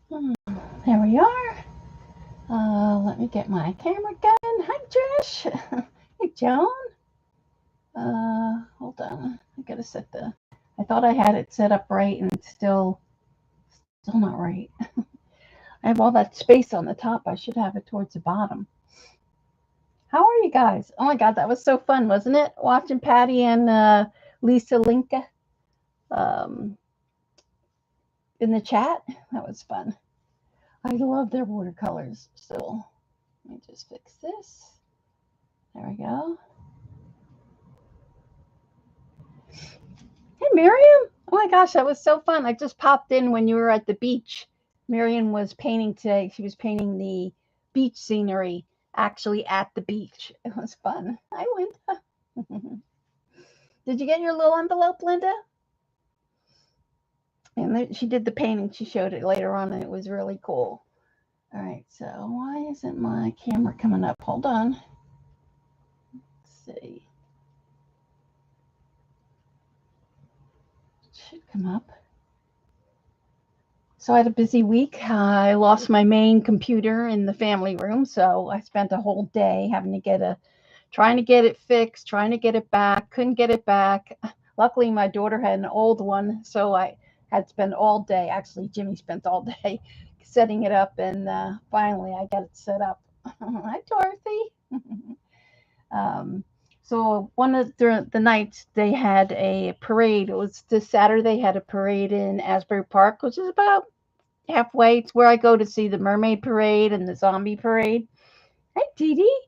There we are. Let me get my camera going. Hi, Trish. Hey, Joan. Hold on. I gotta set the. I thought I had it set up right, and it's still not right. I have all that space on the top. I should have it towards the bottom. How are you guys? Oh my God, that was so fun, wasn't it? Watching Patty and Lisa Linka um, in the chat. That was fun. I love their watercolors. So let me just fix this. There we go. Hey, Miriam. Oh my gosh, that was so fun. I just popped in when you were at the beach. Miriam was painting today. She was painting the beach scenery actually at the beach. It was fun. Hi, Linda. Did you get your little envelope, Linda? And she did the painting. She showed it later on, and it was really cool. All right, so why isn't my camera coming up? Hold on. Let's see. It should come up. So I had a busy week. I lost my main computer in the family room, so I spent a whole day trying to get it fixed, trying to get it back. Couldn't get it back. Luckily, my daughter had an old one, so I had to spend all day. Actually, Jimmy spent all day setting it up, and finally, I got it set up. Hi, Dorothy. um, so one of the nights they had a parade. It was this Saturday. They had a parade in Asbury Park, which is about halfway. It's where I go to see the mermaid parade and the zombie parade. Hi, Dee Dee.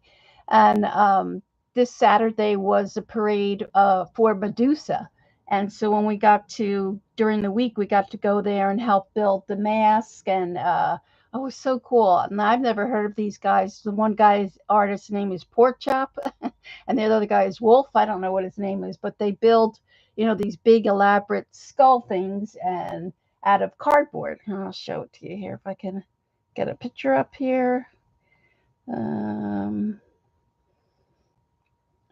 And this Saturday was a parade for Medusa. And so when we got to, during the week, we got to go there and help build the mask. And it was so cool. And I've never heard of these guys. The one guy's artist's name is Pork Chop, and the other guy is Wolf. I don't know what his name is, but they build, these big elaborate skull things and out of cardboard. And I'll show it to you here if I can get a picture up here. It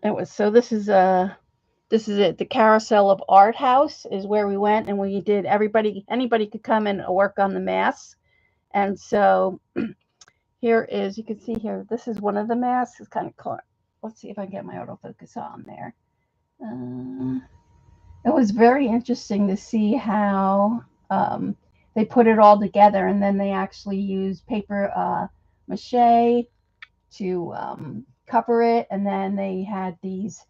was so. This is it. The Carousel of Art House is where we went, and we did. Anybody could come and work on the masks. And so here is, you can see here. This is one of the masks. It's kind of cool. Let's see if I can get my autofocus on there. It was very interesting to see how they put it all together, and then they actually used paper mache to cover it, and then they had these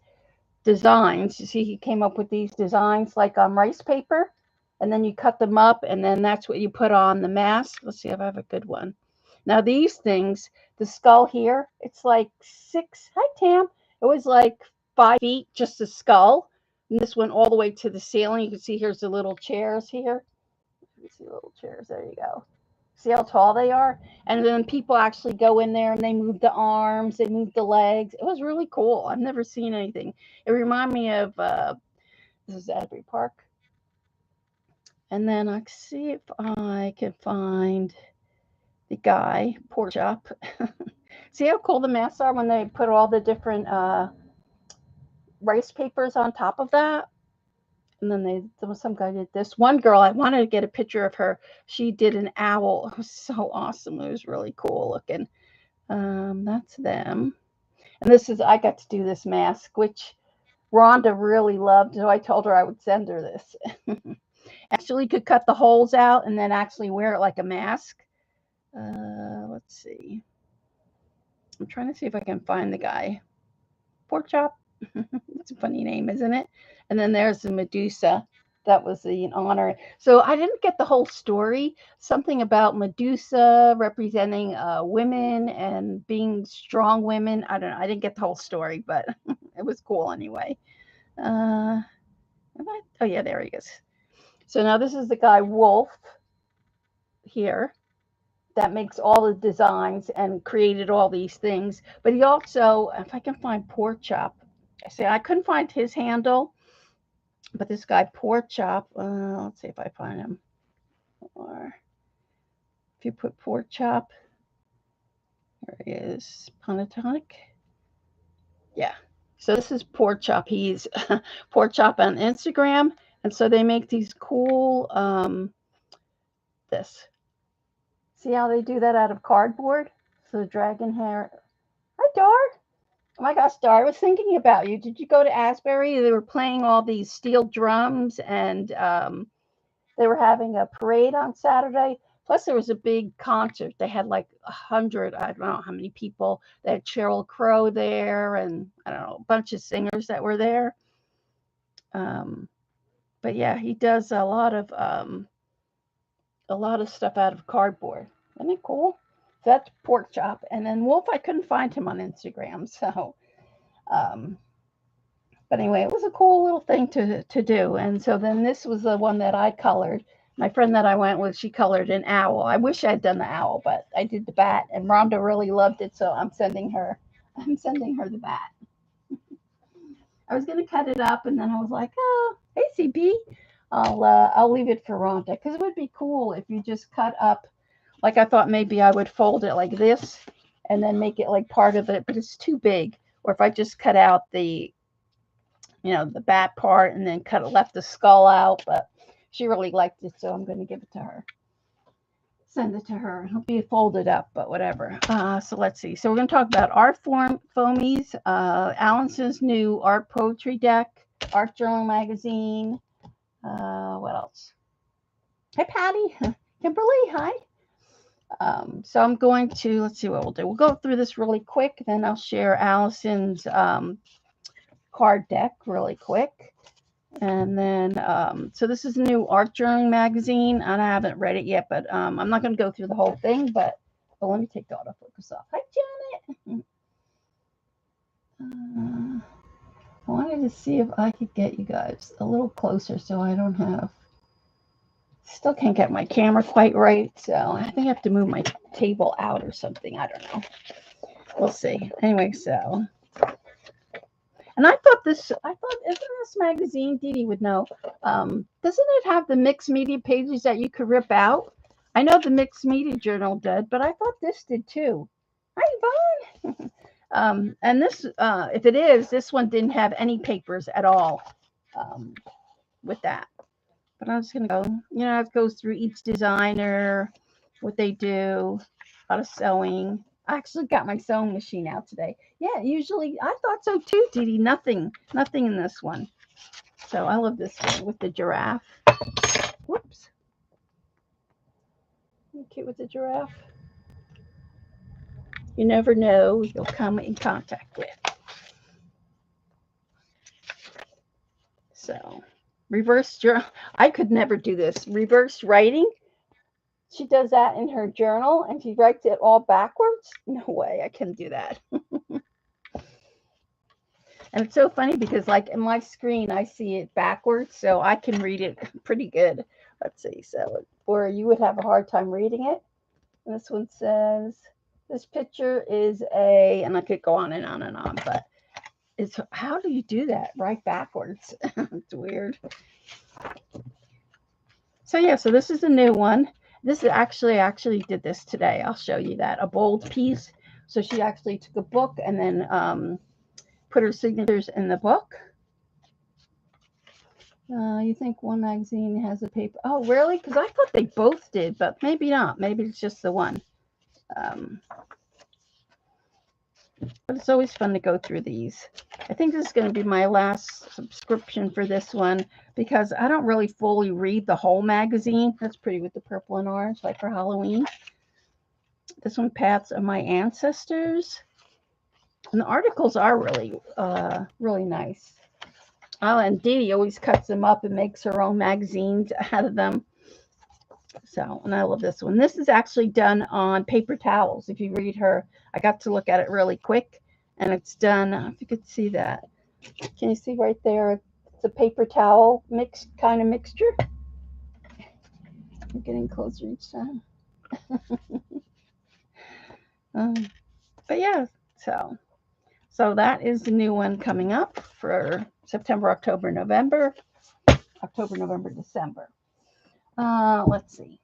designs. You see, he came up with these designs like on rice paper, and then you cut them up, and then that's what you put on the mask. Let's see if I have a good one. Now these things, the skull here, it's like 6. Hi, Tam. It was like 5 feet, just the skull, and this went all the way to the ceiling. You can see here's the little chairs here. You can see little chairs. There you go. See how tall they are? And then people actually go in there and they move the arms, they move the legs. It was really cool. I've never seen anything. It reminded me of this is Asbury Park. And then I see if I can find the guy, Pork Chop. See how cool the masks are when they put all the different rice papers on top of that? And then there was some guy did this. One girl, I wanted to get a picture of her. She did an owl. It was so awesome. It was really cool looking. That's them. And I got to do this mask, which Rhonda really loved. So I told her I would send her this. Actually, could cut the holes out and then actually wear it like a mask. Let's see. I'm trying to see if I can find the guy. Pork Chop. That's a funny name, isn't it? And then there's the Medusa. That was the honor. So I didn't get the whole story. Something about Medusa representing women and being strong women. I don't know. I didn't get the whole story, but it was cool anyway. Oh yeah, there he is. So now this is the guy Wolf here that makes all the designs and created all these things. But he also, if I can find Pork Chop, I couldn't find his handle. But this guy, Pork Chop, let's see if I find him. Or if you put Pork Chop, there he is, Pentatonic. Yeah. So this is Pork Chop. He's Pork Chop on Instagram. And so they make these cool, this. See how they do that out of cardboard? So the dragon hair. Hi, Dar. Oh my gosh, Dar, I was thinking about you. Did you go to Asbury? They were playing all these steel drums, and they were having a parade on Saturday. Plus, there was a big concert. They had like 100, I don't know how many people. They had Sheryl Crow there, and I don't know, a bunch of singers that were there. But yeah, he does a lot of stuff out of cardboard. Isn't it cool? So that's Pork Chop. And then Wolf, I couldn't find him on Instagram. So, um, but anyway, it was a cool little thing to do. And so then this was the one that I colored. My friend that I went with, she colored an owl. I wish I'd done the owl, but I did the bat, and Rhonda really loved it. So I'm sending her the bat. I was gonna cut it up, and then I was like, oh, hey CB, I'll leave it for Rhonda because it would be cool if you just cut up. Like I thought maybe I would fold it like this, and then make it like part of it, but it's too big. Or if I just cut out the the bat part and then left the skull out, but she really liked it, so I'm going to give it to her. Send it to her. It'll be folded up, but whatever. So let's see. So we're going to talk about art foamies, Allison's new art poetry deck, art journal magazine. What else? Hi, Patty. Kimberly, hi. So I'm going to, let's see what we'll do. We'll go through this really quick, then I'll share Allison's card deck really quick. And then, so this is a new art journaling magazine, and I haven't read it yet, but I'm not going to go through the whole thing, but let me take the autofocus off. Hi, Janet. I wanted to see if I could get you guys a little closer so I don't have, still can't get my camera quite right, so I think I have to move my table out or something. I don't know. We'll see. Anyway, so... And I thought, isn't this magazine, Dee Dee would know, doesn't it have the mixed media pages that you could rip out? I know the mixed media journal did, but I thought this did too. Hi, Yvonne. And this, if it is, this one didn't have any papers at all with that. But I'm just going to go, it goes through each designer, what they do, a lot of sewing. I actually got my sewing machine out today. Yeah, usually I thought so too, Dee Dee. Nothing in this one. So I love this one with the giraffe. Whoops. Cute with the giraffe. You never know you'll come in contact with. So reverse journal. I could never do this. Reverse writing. She does that in her journal, and she writes it all backwards. No way, I can do that. And it's so funny because, like, in my screen, I see it backwards, so I can read it pretty good. Let's see. So, or you would have a hard time reading it. And this one says, this picture is and I could go on and on and on, but how do you do that? Right backwards. It's weird. So, yeah, so this is a new one. This is I actually did this today. I'll show you that. A bold piece. So she actually took a book and then put her signatures in the book. You think one magazine has a paper? Oh, really? Because I thought they both did, but maybe not. Maybe it's just the one. But it's always fun to go through these. I think this is going to be my last subscription for this one because I don't really fully read the whole magazine. That's pretty with the purple and orange, like for Halloween. This one, Paths of My Ancestors. And the articles are really, really nice. Oh, and Dee Dee always cuts them up and makes her own magazines out of them. So, and I love this one. This is actually done on paper towels. If you read her, I got to look at it really quick, and it's done. If you could see that, can you see right there? It's a paper towel kind of mixture. I'm getting closer each time. But yeah, so that is the new one coming up for September, October, November. October, November, December. Let's see.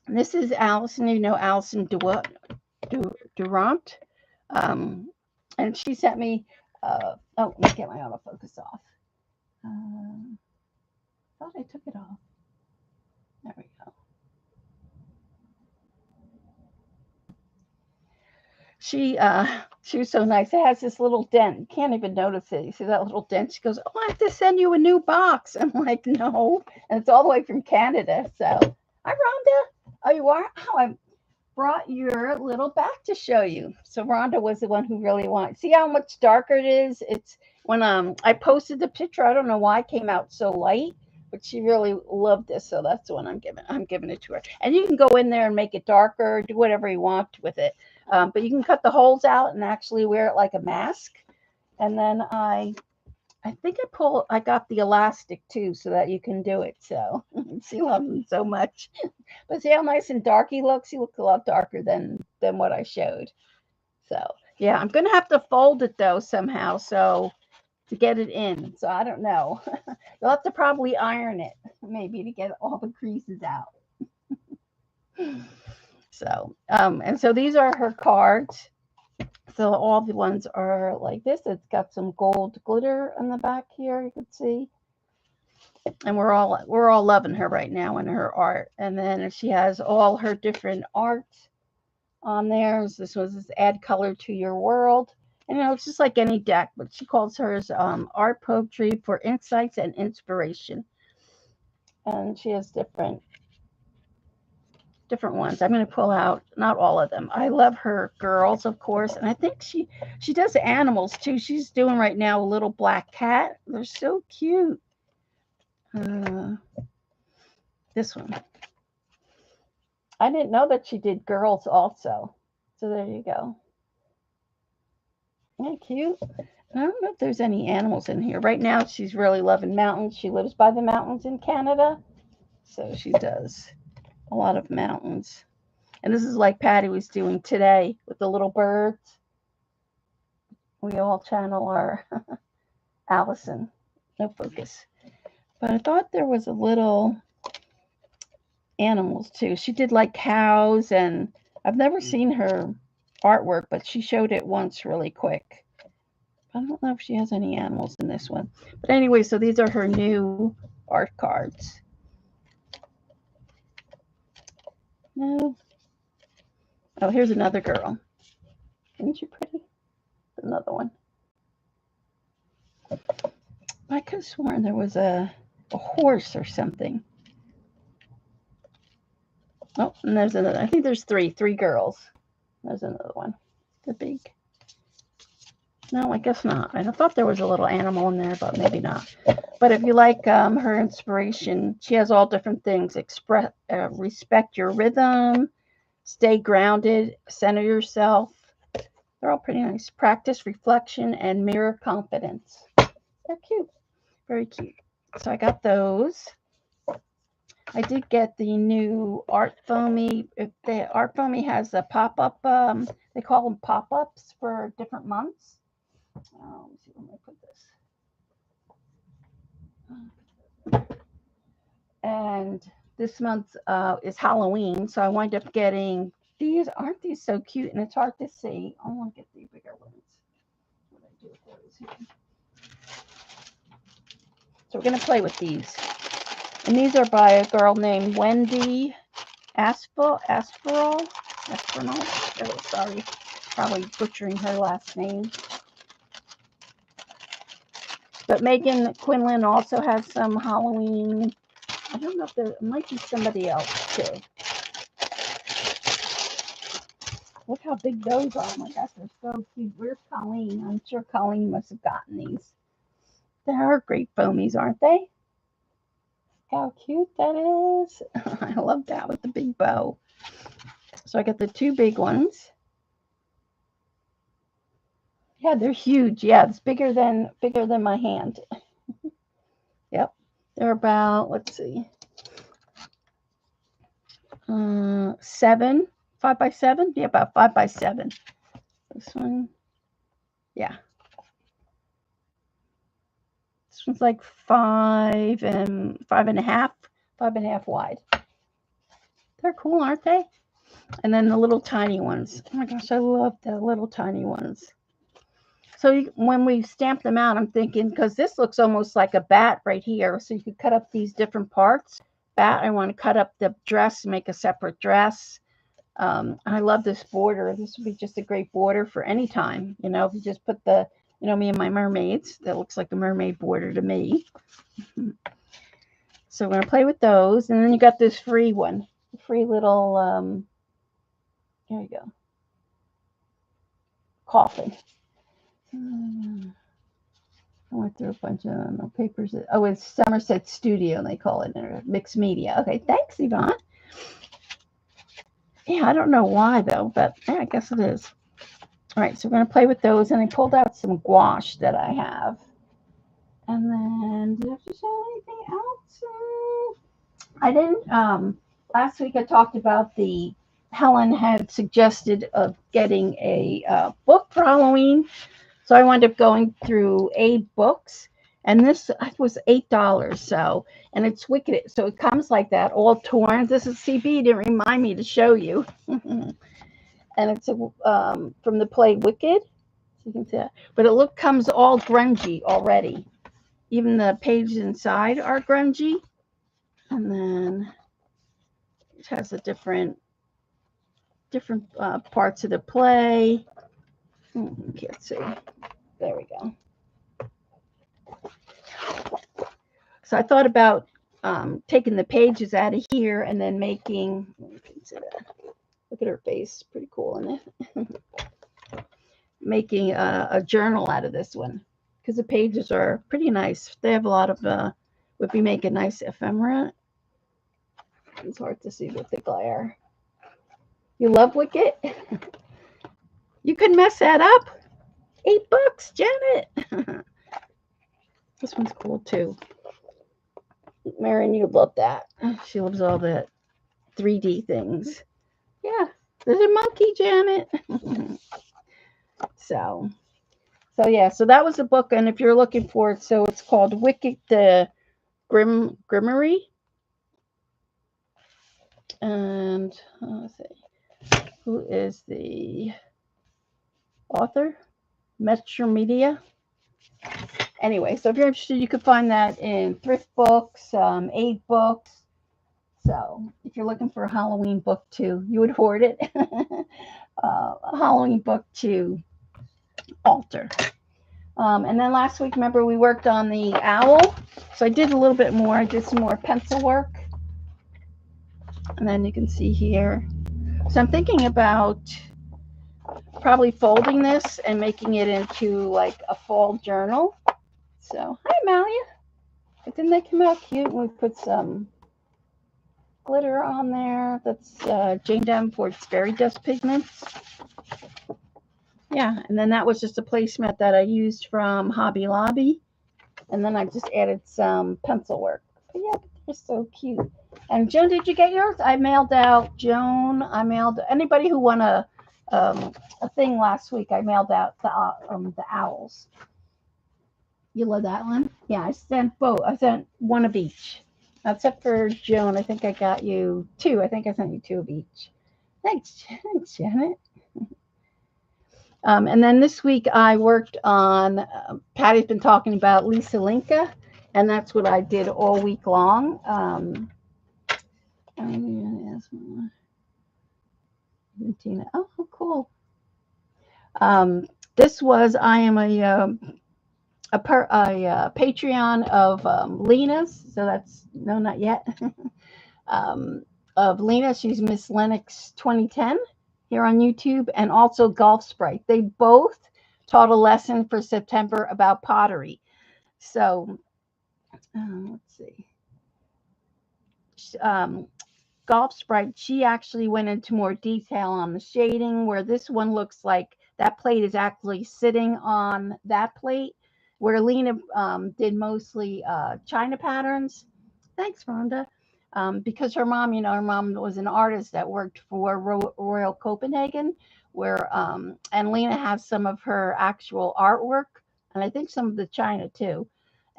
This is Allison. You know Allison Durant. And she sent me, let me get my autofocus off. Thought I took it off. There we go. she was so nice. It has this little dent. You can't even notice it. You see that little dent? She goes, "Oh, I have to send you a new box." I'm like, "No," and it's all the way from Canada. So, hi, Rhonda. Oh, you are? Oh, I brought your little back to show you. So Rhonda was the one who really wanted. See how much darker it is? It's when I posted the picture. I don't know why it came out so light, but she really loved this. So that's the one I'm giving. I'm giving it to her. And you can go in there and make it darker, do whatever you want with it. But you can cut the holes out and actually wear it like a mask. And then I think I got the elastic too, so that you can do it. So she loves him so much. But see how nice and dark he looks? He looks a lot darker than what I showed. So yeah, I'm gonna have to fold it though somehow, so to get it in. So I don't know. You'll have to probably iron it maybe to get all the creases out. So and so these are her cards. So all the ones are like this. It's got some gold glitter on the back here, you can see. And we're all loving her right now and her art. And then she has all her different art on there. So this was add color to your world. And it's just like any deck, but she calls hers art poetry for insights and inspiration. And she has different ones. I'm going to pull out not all of them. I love her girls, of course, and I think she does animals too. She's doing right now a little black cat. They're so cute. This one. I didn't know that she did girls also. So there you go. Isn't that cute? I don't know if there's any animals in here. Right now she's really loving mountains. She lives by the mountains in Canada. So she does a lot of mountains. And this is like Patty was doing today with the little birds. We all channel our Allison. No focus. But I thought there was a little animals too. She did like cows, and I've never seen her artwork, but she showed it once really quick. I don't know if she has any animals in this one. But anyway, so these are her new art cards. No. Oh, here's another girl. Isn't she pretty? Another one. I could have sworn there was a horse or something. Oh, and there's another. I think there's three girls. There's another one. The big. No, I guess not. I thought there was a little animal in there, but maybe not. But if you like her inspiration, she has all different things. Respect your rhythm, stay grounded, center yourself. They're all pretty nice. Practice reflection and mirror confidence. They're cute. Very cute. So I got those. I did get the new Art Foamy. The Art Foamy has a pop-up. They call them pop-ups for different months. Let me see, let me put this. And this month is Halloween, so I wind up getting these. Aren't these so cute? And it's hard to see. I want to get the bigger ones. What do I do with those here? So we're going to play with these. And these are by a girl named Wendy Aspinell. Oh, sorry, probably butchering her last name. But Megan Quinlan also has some Halloween. I don't know if there might be somebody else too. Look how big those are. Oh my gosh, they're so cute. Where's Colleen? I'm sure Colleen must have gotten these. They are great foamies, aren't they? How cute that is. I love that with the big bow. So I got the two big ones. Yeah, they're huge. Yeah, it's bigger than my hand. Yep. They're about, let's see, 7, 5 by 7. Yeah, about 5 by 7. This one, yeah. This one's like 5 and 5.5 wide. They're cool, aren't they? And then the little tiny ones. Oh my gosh, I love the little tiny ones. So when we stamp them out, I'm thinking, because this looks almost like a bat right here. So you could cut up these different parts. Bat, I want to cut up the dress, make a separate dress. I love this border. This would be just a great border for any time. You know, if you just put the, me and my mermaids, that looks like a mermaid border to me. So we're going to play with those. And then you got this free one, free little, here you go, coffin. I went through a bunch of papers. Oh, it's Somerset Studio, they call it, or mixed media. Okay, thanks, Yvonne. Yeah, I don't know why, though, but yeah, I guess it is. All right, so we're going to play with those, and I pulled out some gouache that I have. And then, did I have to show anything else? I didn't, last week I talked about Helen had suggested of getting a book for Halloween. So I wound up going through 8 books, and this was $8. So, and it's Wicked. So it comes like that, all torn. This is CB. Didn't remind me to show you. And it's from the play Wicked. So you can see that. But it comes all grungy already. Even the pages inside are grungy. And then it has a different parts of the play. You can't see. There we go. So I thought about taking the pages out of here and then making, look at her face, pretty cool, isn't it? Making a journal out of this one, because the pages are pretty nice. They have a lot of, would be make a nice ephemera. It's hard to see with the glare. You love Wicked? You could mess that up. $8, Janet. This one's cool too. Marion, you love that. She loves all the 3D things. Yeah, there's a monkey, Janet. So yeah, so that was the book, and if you're looking for it, so it's called Wicked the Grimmery. And let's see, who is the author? Metro Media. Anyway, so if you're interested, you could find that in thrift books, 8 books. So if you're looking for a Halloween book too, you would hoard it. A Halloween book to alter. And then last week, remember, we worked on the owl. So I did a little bit more. I did some more pencil work. And then you can see here. So I'm thinking about probably folding this and making it into like a fall journal. So, hi, Malia. Didn't they come out cute? We put some glitter on there. That's Jane Davenport's Fairy Dust Pigments. Yeah, and then that was just a placemat that I used from Hobby Lobby. And then I just added some pencil work. But yeah, they're so cute. And Joan, did you get yours? I mailed out, Joan, anybody who won a thing last week, I mailed out the owls. You love that one? Yeah, I sent both. I sent one of each. Except for Joan, I think I got you 2. I think I sent you 2 of each. Thanks, Janet. And then this week I worked on, Patty's been talking about Lisa Linka, and that's what I did all week long. Oh, cool. This was, I am a Patreon of Lina's, so that's, no, not yet, of Lina. She's Miss Lennox 2010 here on YouTube, and also Gulfsprite. They both taught a lesson for September about pottery. So let's see. Gulfsprite, she actually went into more detail on the shading, where this one looks like that plate is actually sitting on that plate, where Lina did mostly China patterns. Thanks, Rhonda. Because her mom, her mom was an artist that worked for Royal Copenhagen, where and Lina has some of her actual artwork, and I think some of the China too.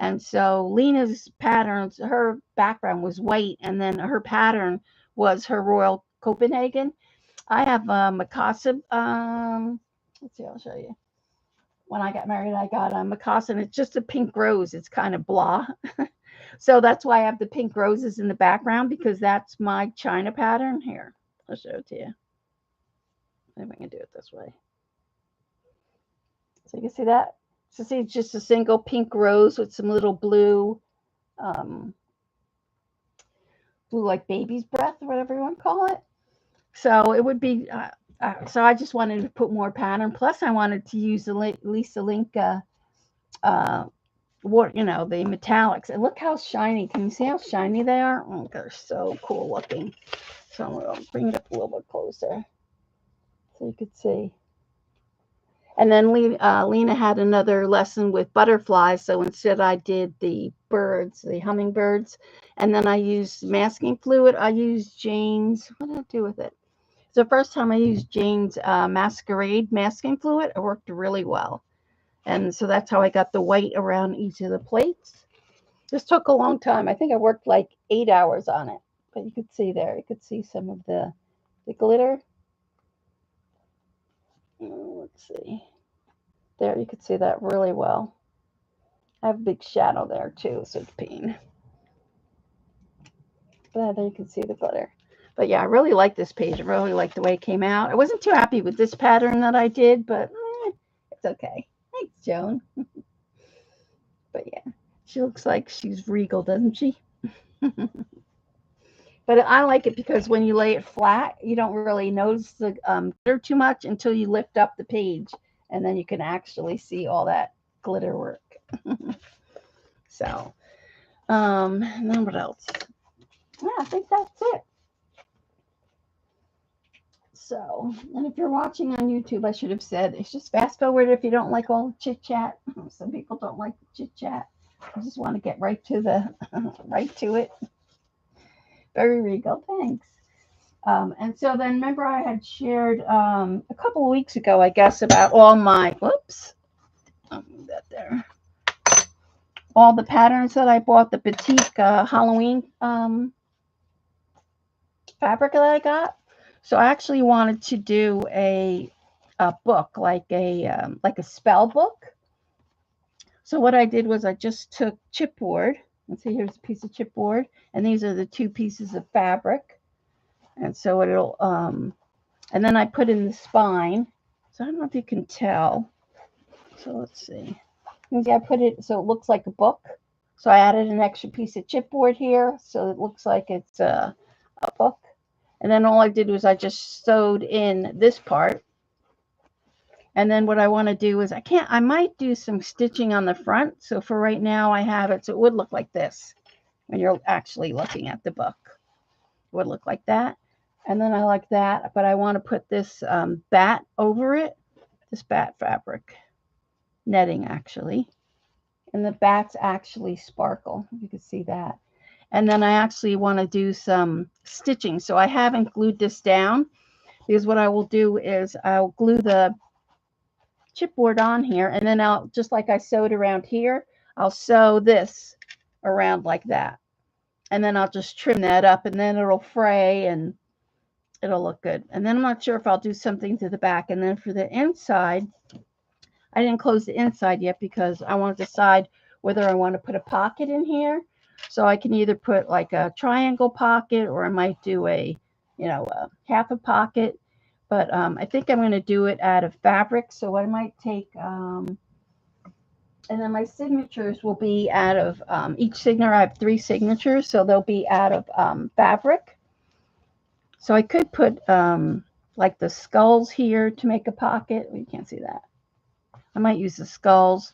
And so Lina's patterns, her background was white, and then her pattern was her Royal Copenhagen. I have Mikasa. Let's see, I'll show you. When I got married, I got a Mikasa, and it's just a pink rose. It's kind of blah. So that's why I have the pink roses in the background, because that's my China pattern. Here, I'll show it to you. Maybe I can do it this way. So you can see that. So see, it's just a single pink rose with some little blue, um, blue like baby's breath, or whatever you want to call it. So it would be. So I just wanted to put more pattern. Plus, I wanted to use the Lisa Linka, what the metallics. And look how shiny. Can you see how shiny they are? Oh, they're so cool looking. So I'm gonna bring it up a little bit closer so you could see. And then Lena had another lesson with butterflies. So instead I did the birds, the hummingbirds. And then I used masking fluid. I used Jane's, what did I do with it? So the first time I used Jane's Masquerade masking fluid, it worked really well. And so that's how I got the white around each of the plates. This took a long time. I think I worked like 8 hours on it. But you could see there, you could see some of the glitter. Let's see. There, you could see that really well. I have a big shadow there too, so it's pain. But there you can see the glitter. But yeah, I really like this page. I really like the way it came out. I wasn't too happy with this pattern that I did, but it's okay. Thanks, Joan. But yeah, she looks like she's regal, doesn't she? But I like it because when you lay it flat, you don't really notice the glitter too much until you lift up the page, and then you can actually see all that glitter work. So, and then what else? Yeah, I think that's it. So, and if you're watching on YouTube, I should have said it's just fast forward if you don't like all the chit chat. Some people don't like the chit chat. I just want to get right to the right to it. Very regal, thanks. And so then remember I had shared a couple of weeks ago, I guess, about all my, whoops, I'll move that there. All the patterns that I bought, the Batik Halloween fabric that I got. So I actually wanted to do a book, like a spell book. So what I did was I just took chipboard. Let's see, here's a piece of chipboard, and these are the 2 pieces of fabric. And so it'll, and then I put in the spine. So I don't know if you can tell. So let's see. I put it so it looks like a book. So I added an extra piece of chipboard here, so it looks like it's a book. And then all I did was I just sewed in this part. And then what I want to do is I might do some stitching on the front. So for right now I have it so it would look like this when you're actually looking at the book. It would look like that. And then I like that, but I want to put this bat over it, this bat fabric netting actually. And the bats actually sparkle. You can see that. And then I actually want to do some stitching. So I haven't glued this down because what I will do is I'll glue the chipboard on here, and then I'll, just like I sewed around here, I'll sew this around like that. And then I'll just trim that up, and then it'll fray and it'll look good. And then I'm not sure if I'll do something to the back. And then for the inside, I didn't close the inside yet because I want to decide whether I want to put a pocket in here. So I can either put like a triangle pocket, or I might do a half a pocket. But I think I'm going to do it out of fabric. So I might take, and then my signatures will be out of, each signature, I have 3 signatures. So they'll be out of fabric. So I could put like the skulls here to make a pocket. You can't see that. I might use the skulls.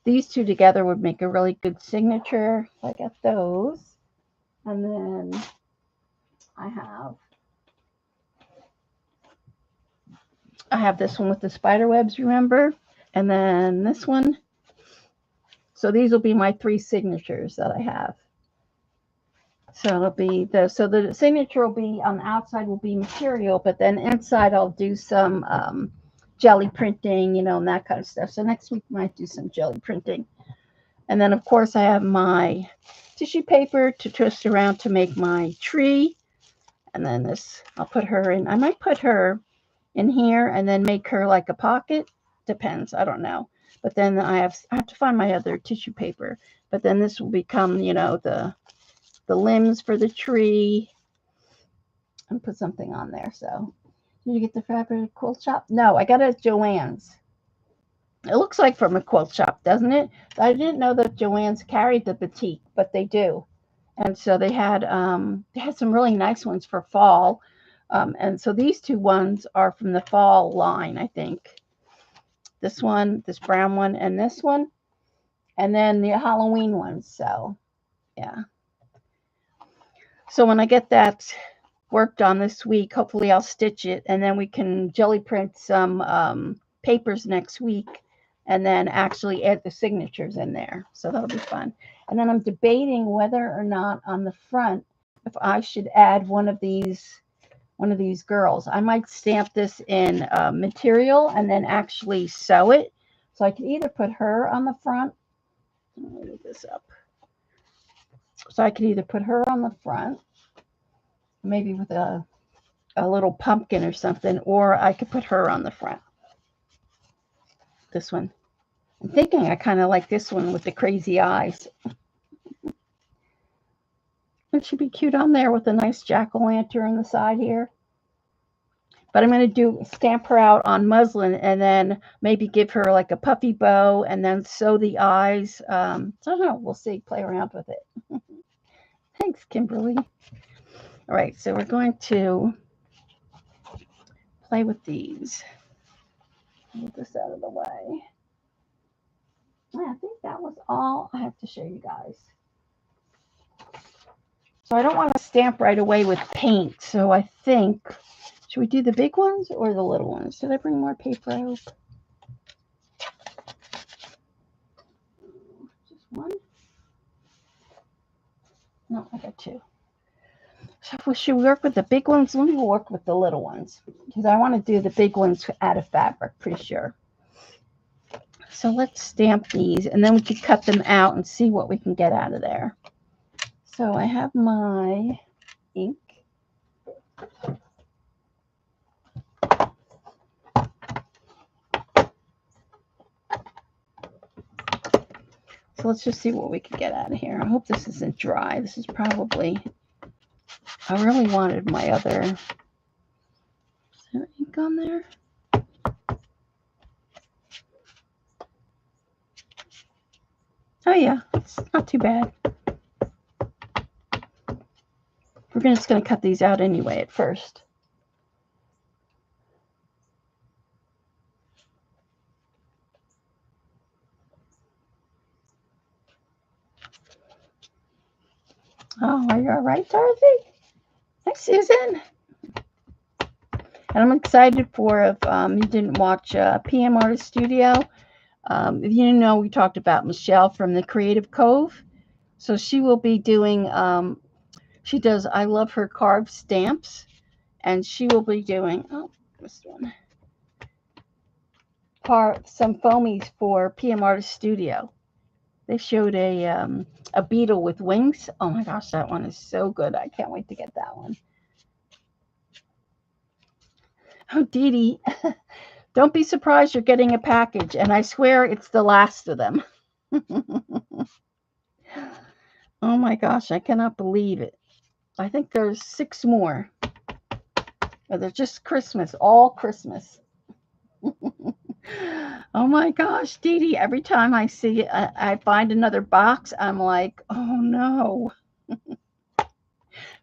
These 2 together would make a really good signature. So I got those. And then I have this one with the spider webs, remember? And then this one. So these will be my 3 signatures that I have. So it'll be the signature will be on the outside will be material, but then inside I'll do some jelly printing, and that kind of stuff. So next week I might do some jelly printing. And then of course I have my tissue paper to twist around to make my tree. And then this, I'll put her in. I might put her in here and then make her like a pocket. Depends, I don't know. But then I have to find my other tissue paper. But then this will become, the limbs for the tree, and put something on there. So Did you get the fabric at Quilt Shop? No, I got it at Joann's. It looks like from a quilt shop, doesn't it? I didn't know that Joann's carried the batik, but they do. And so they had some really nice ones for fall. And so these two ones are from the fall line, I think. This one, this brown one, and this one, and then the Halloween ones. So yeah. So when I get that worked on this week, hopefully I'll stitch it, and then we can jelly print some papers next week, and then actually add the signatures in there. So that'll be fun. And then I'm debating whether or not on the front, if I should add one of these girls. I might stamp this in material and then actually sew it. So I could either put her on the front. Let me move this up. So I could either put her on the front, maybe with a little pumpkin or something, or I could put her on the front. This one. I'm thinking I kind of like this one with the crazy eyes. It should be cute on there with a nice jack-o'-lantern on the side here. But I'm going to stamp her out on muslin and then maybe give her like a puffy bow and then sew the eyes. So I don't know. We'll see. Play around with it. Thanks, Kimberly. All right. So we're going to play with these. Move this out of the way. I think that was all I have to show you guys. So I don't want to stamp right away with paint. So I think, should we do the big ones or the little ones? Did I bring more paper? I hope. Just one? No, I got two. So should we work with the big ones? Let me work with the little ones because I want to do the big ones out of fabric, pretty sure. So let's stamp these and then we can cut them out and see what we can get out of there. So I have my ink. So let's just see what we can get out of here. I hope this isn't dry. This is probably, I really wanted my other, is there ink on there? Oh yeah, it's not too bad. We're just going to cut these out anyway at first. Oh, are you all right, Dorothy? Hi, Susan. And I'm excited for, if you didn't watch PM Artist Studio, if you know, we talked about Michelle from the Creative Cove. So she will be doing, she does I Love Her carved stamps. And she will be doing, oh, this one, some foamies for PM Artist Studio. They showed a beetle with wings. Oh my gosh, that one is so good. I can't wait to get that one. Oh, Dee Dee, don't be surprised you're getting a package. And I swear it's the last of them. Oh my gosh, I cannot believe it. I think there's 6 more. Or they're just Christmas, all Christmas. Oh my gosh, Dee Dee, every time I see it, I find another box, I'm like, oh no.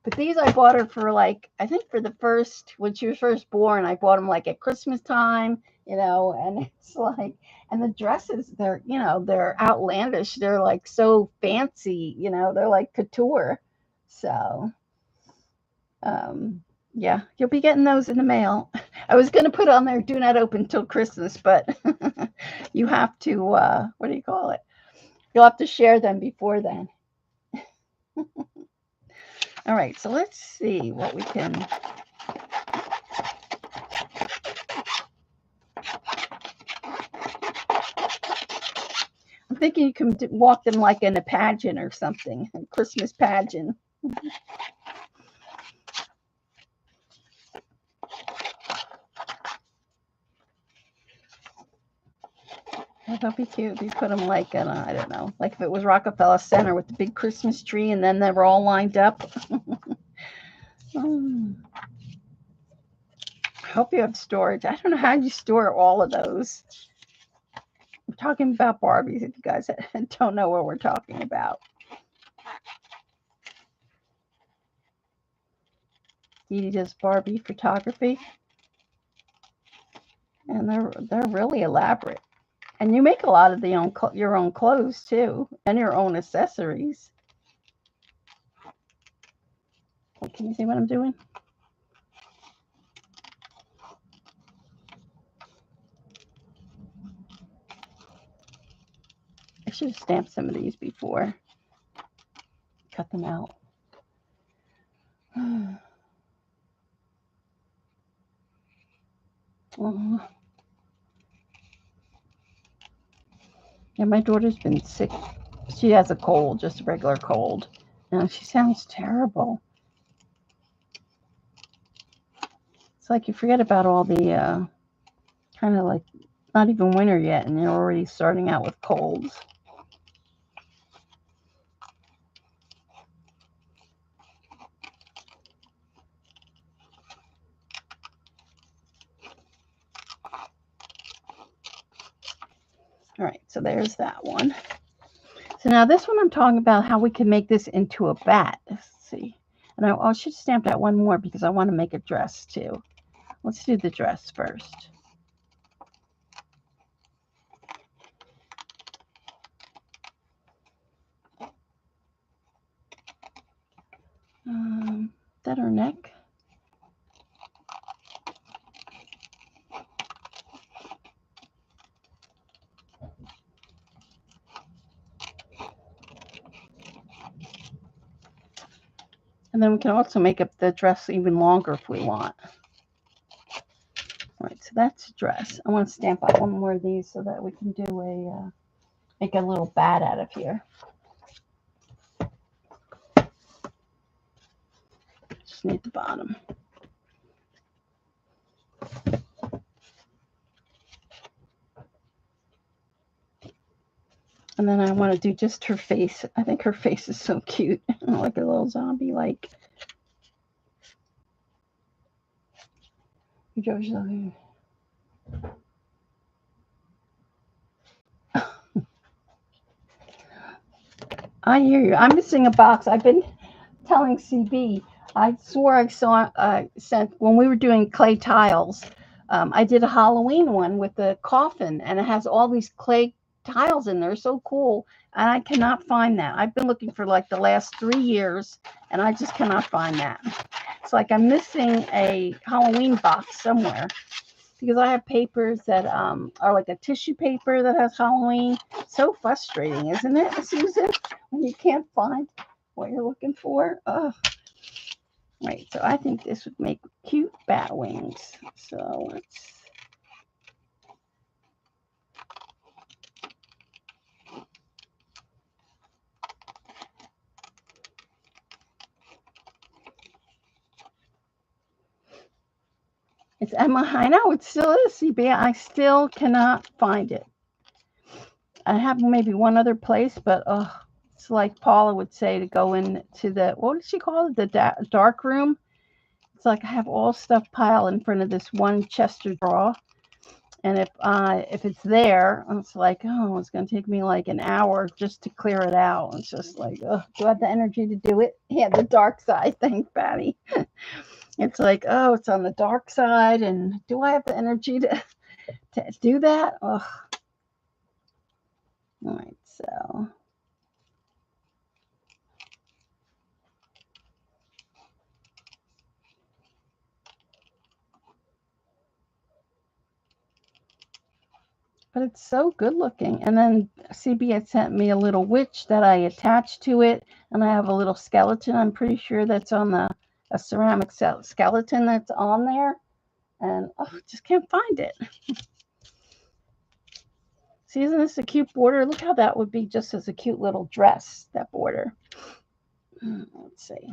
But these I bought her for like, I think for the first, when she was first born, I bought them like at Christmas time, you know, and it's like, and the dresses, they're, you know, they're outlandish. They're like so fancy, you know, they're like couture. So, yeah, you'll be getting those in the mail. I was going to put on there, do not open till Christmas, but you have to, what do you call it? You'll have to share them before then. All right, so let's see what we can. I'm thinking you can walk them like in a pageant or something, a Christmas pageant. That'll be cute if you put them like in, I don't know, like if it was Rockefeller Center with the big Christmas tree and then they were all lined up. hope you have storage. I don't know how you store all of those. I'm talking about Barbies if you guys don't know what we're talking about. Dee Dee does Barbie photography. And they're really elaborate. And you make a lot of your own clothes too, and your own accessories. Can you see what I'm doing? I should have stamped some of these before. Cut them out. Yeah, my daughter's been sick. She has a cold, just a regular cold. And she sounds terrible. It's like you forget about all the kind of like not even winter yet, and you're already starting out with colds. All right, so there's that one. So now this one I'm talking about how we can make this into a bat. Let's see. And I should stamp that one more because I want to make a dress too. Let's do the dress first. That her neck? And then we can also make up the dress even longer if we want. All right, so that's a dress. I want to stamp out one more of these so that we can do make a little bat out of here. Just need the bottom. And then I want to do just her face. I think her face is so cute. Like a little zombie, like. I hear you. I'm missing a box. I've been telling CB. I swore I saw sent when we were doing clay tiles. I did a Halloween one with the coffin, and it has all these clay tiles in there. So cool, and I cannot find that. I've been looking for like the last 3 years, and I just cannot find that. It's like I'm missing a Halloween box somewhere because I have papers that are like a tissue paper that has Halloween. So frustrating, isn't it, Susan? When you can't find what you're looking for. Ugh. Right, so I think this would make cute bat wings. So let's. It's Emma. I know it still is CB. I still cannot find it. I have maybe one other place, but it's like Paula would say to go into the, what did she call it? The dark room. It's like I have all stuff piled in front of this one chest or drawer. And if it's there, it's like, oh, it's going to take me like an hour just to clear it out. It's just like, oh, do I have the energy to do it? Yeah, the dark side. Thanks, Patty. It's like, oh, it's on the dark side. And do I have the energy to do that? Oh. All right, so. But it's so good looking. And then CB had sent me a little witch that I attached to it. And I have a little skeleton. I'm pretty sure that's on a ceramic skeleton that's on there. And just can't find it. See, isn't this a cute border? Look how that would be just as a cute little dress, that border. Let's see.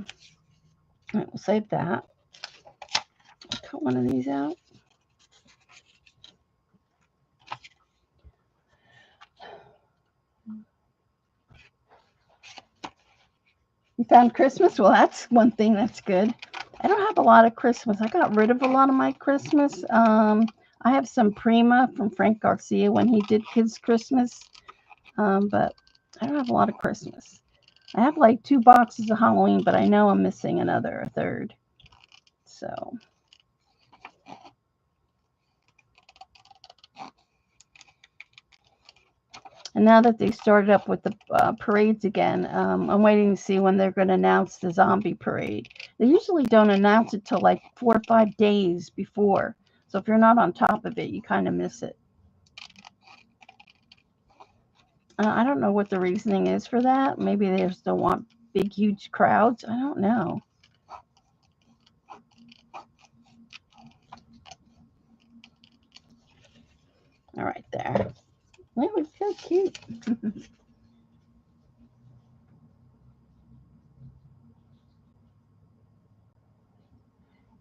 All right, we'll save that. I'll cut one of these out. You found Christmas? Well, that's one thing that's good. I don't have a lot of Christmas. I got rid of a lot of my Christmas. I have some Prima from Frank Garcia when he did his Christmas. But I don't have a lot of Christmas. I have like 2 boxes of Halloween, but I know I'm missing a third. So. And now that they started up with the parades again, I'm waiting to see when they're going to announce the zombie parade. They usually don't announce it till like 4 or 5 days before. So if you're not on top of it, you kind of miss it. I don't know what the reasoning is for that. Maybe they just don't want big, huge crowds. I don't know. All right, there. It was so cute.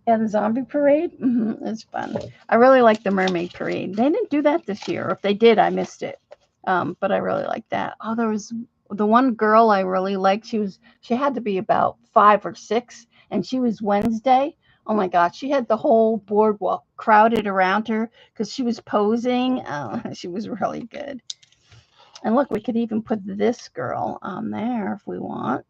Yeah, the zombie parade. It's fun. I really like the mermaid parade. They didn't do that this year. If they did, I missed it. But I really like that. Oh, there was the one girl I really liked. She had to be about 5 or 6, and she was Wednesday. Oh my God, she had the whole boardwalk crowded around her because she was posing. She was really good. And look, we could even put this girl on there if we want.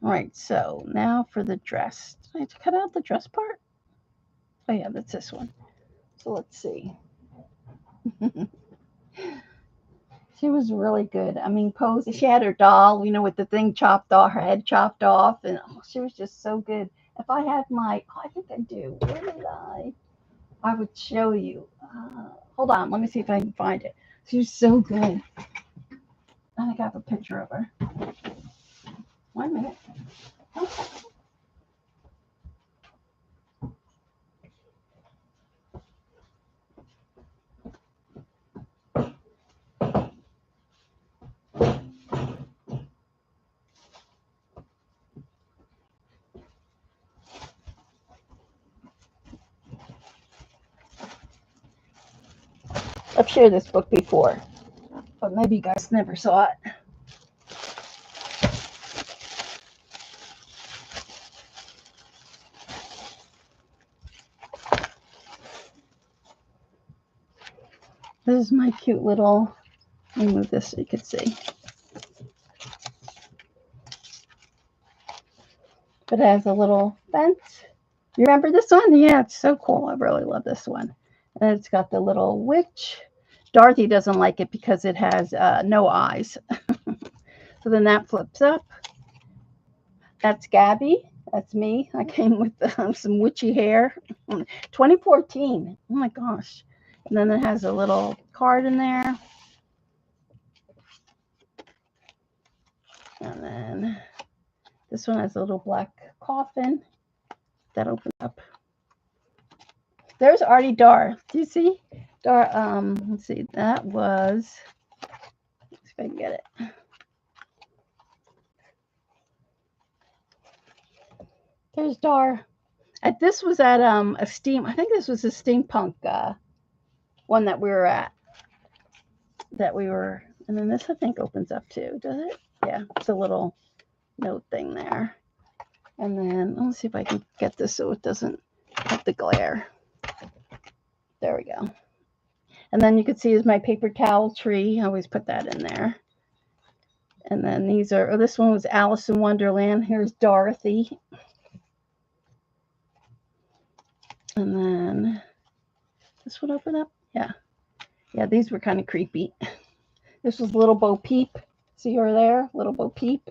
All right, so now for the dress. Did I have to cut out the dress part? Oh yeah, that's this one. So let's see. She was really good. I mean, pose. She had her doll, with the thing chopped off, her head chopped off, and she was just so good. If I had I think I do. Where did I? I would show you. Hold on, let me see if I can find it. She was so good. I think I have a picture of her. 1 minute. Oh. I've shared this book before, but maybe you guys never saw it. This is my cute little, let me move this so you can see. But it has a little fence. You remember this one? Yeah, it's so cool. I really love this one. And it's got the little witch. Dorothy doesn't like it because it has no eyes. So then that flips up. That's Gabby. That's me. I came with some witchy hair. 2014. Oh my gosh. And then it has a little card in there. And then this one has a little black coffin that opens up. There's Artie Dar. Do you see? Dar, let's see. That was, let's see if I can get it. There's Dar. This was at I think this was a steampunk one that we were at. And then this I think opens up too, does it? Yeah, it's a little note thing there. And then let's see if I can get this so it doesn't have the glare. There we go. And then you can see is my paper towel tree. I always put that in there. And then this one was Alice in Wonderland. Here's Dorothy. And then this one open up. Yeah. Yeah, these were kind of creepy. This was Little Bo Peep. See her there? Little Bo Peep.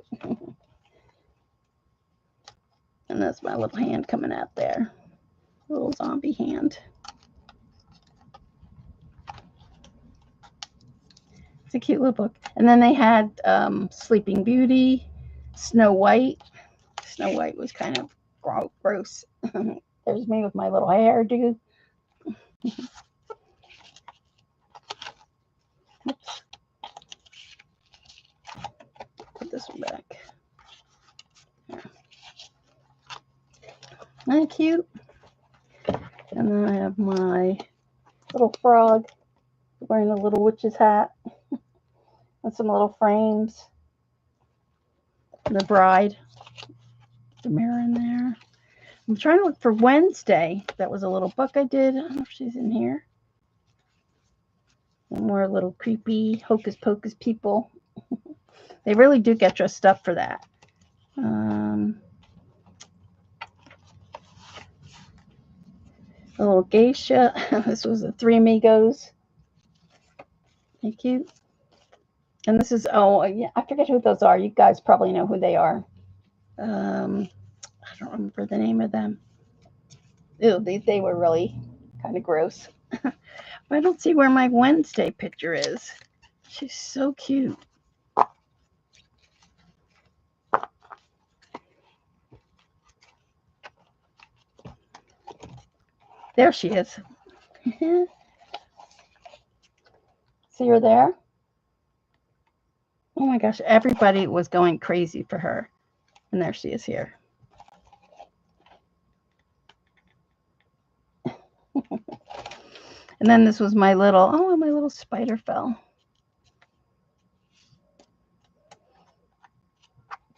And that's my little hand coming out there. Little zombie hand. It's a cute little book. And then they had Sleeping Beauty, Snow White. Snow White was kind of gross. There's me with my little hairdo. Oops. Put this one back. Isn't that cute? And then I have my little frog wearing a little witch's hat and some little frames. The bride. The mirror in there. I'm trying to look for Wednesday. That was a little book I did. I don't know if she's in here. And more little creepy hocus pocus people. They really do get dressed up for that. A little geisha. This was the Three Amigos. Thank you. And this is, oh, yeah, I forget who those are. You guys probably know who they are. I don't remember the name of them. Ew, they were really kind of gross. I don't see where my Wednesday picture is. She's so cute. There she is. See her there? Oh my gosh, everybody was going crazy for her. And there she is here. And then this was my little spider fell.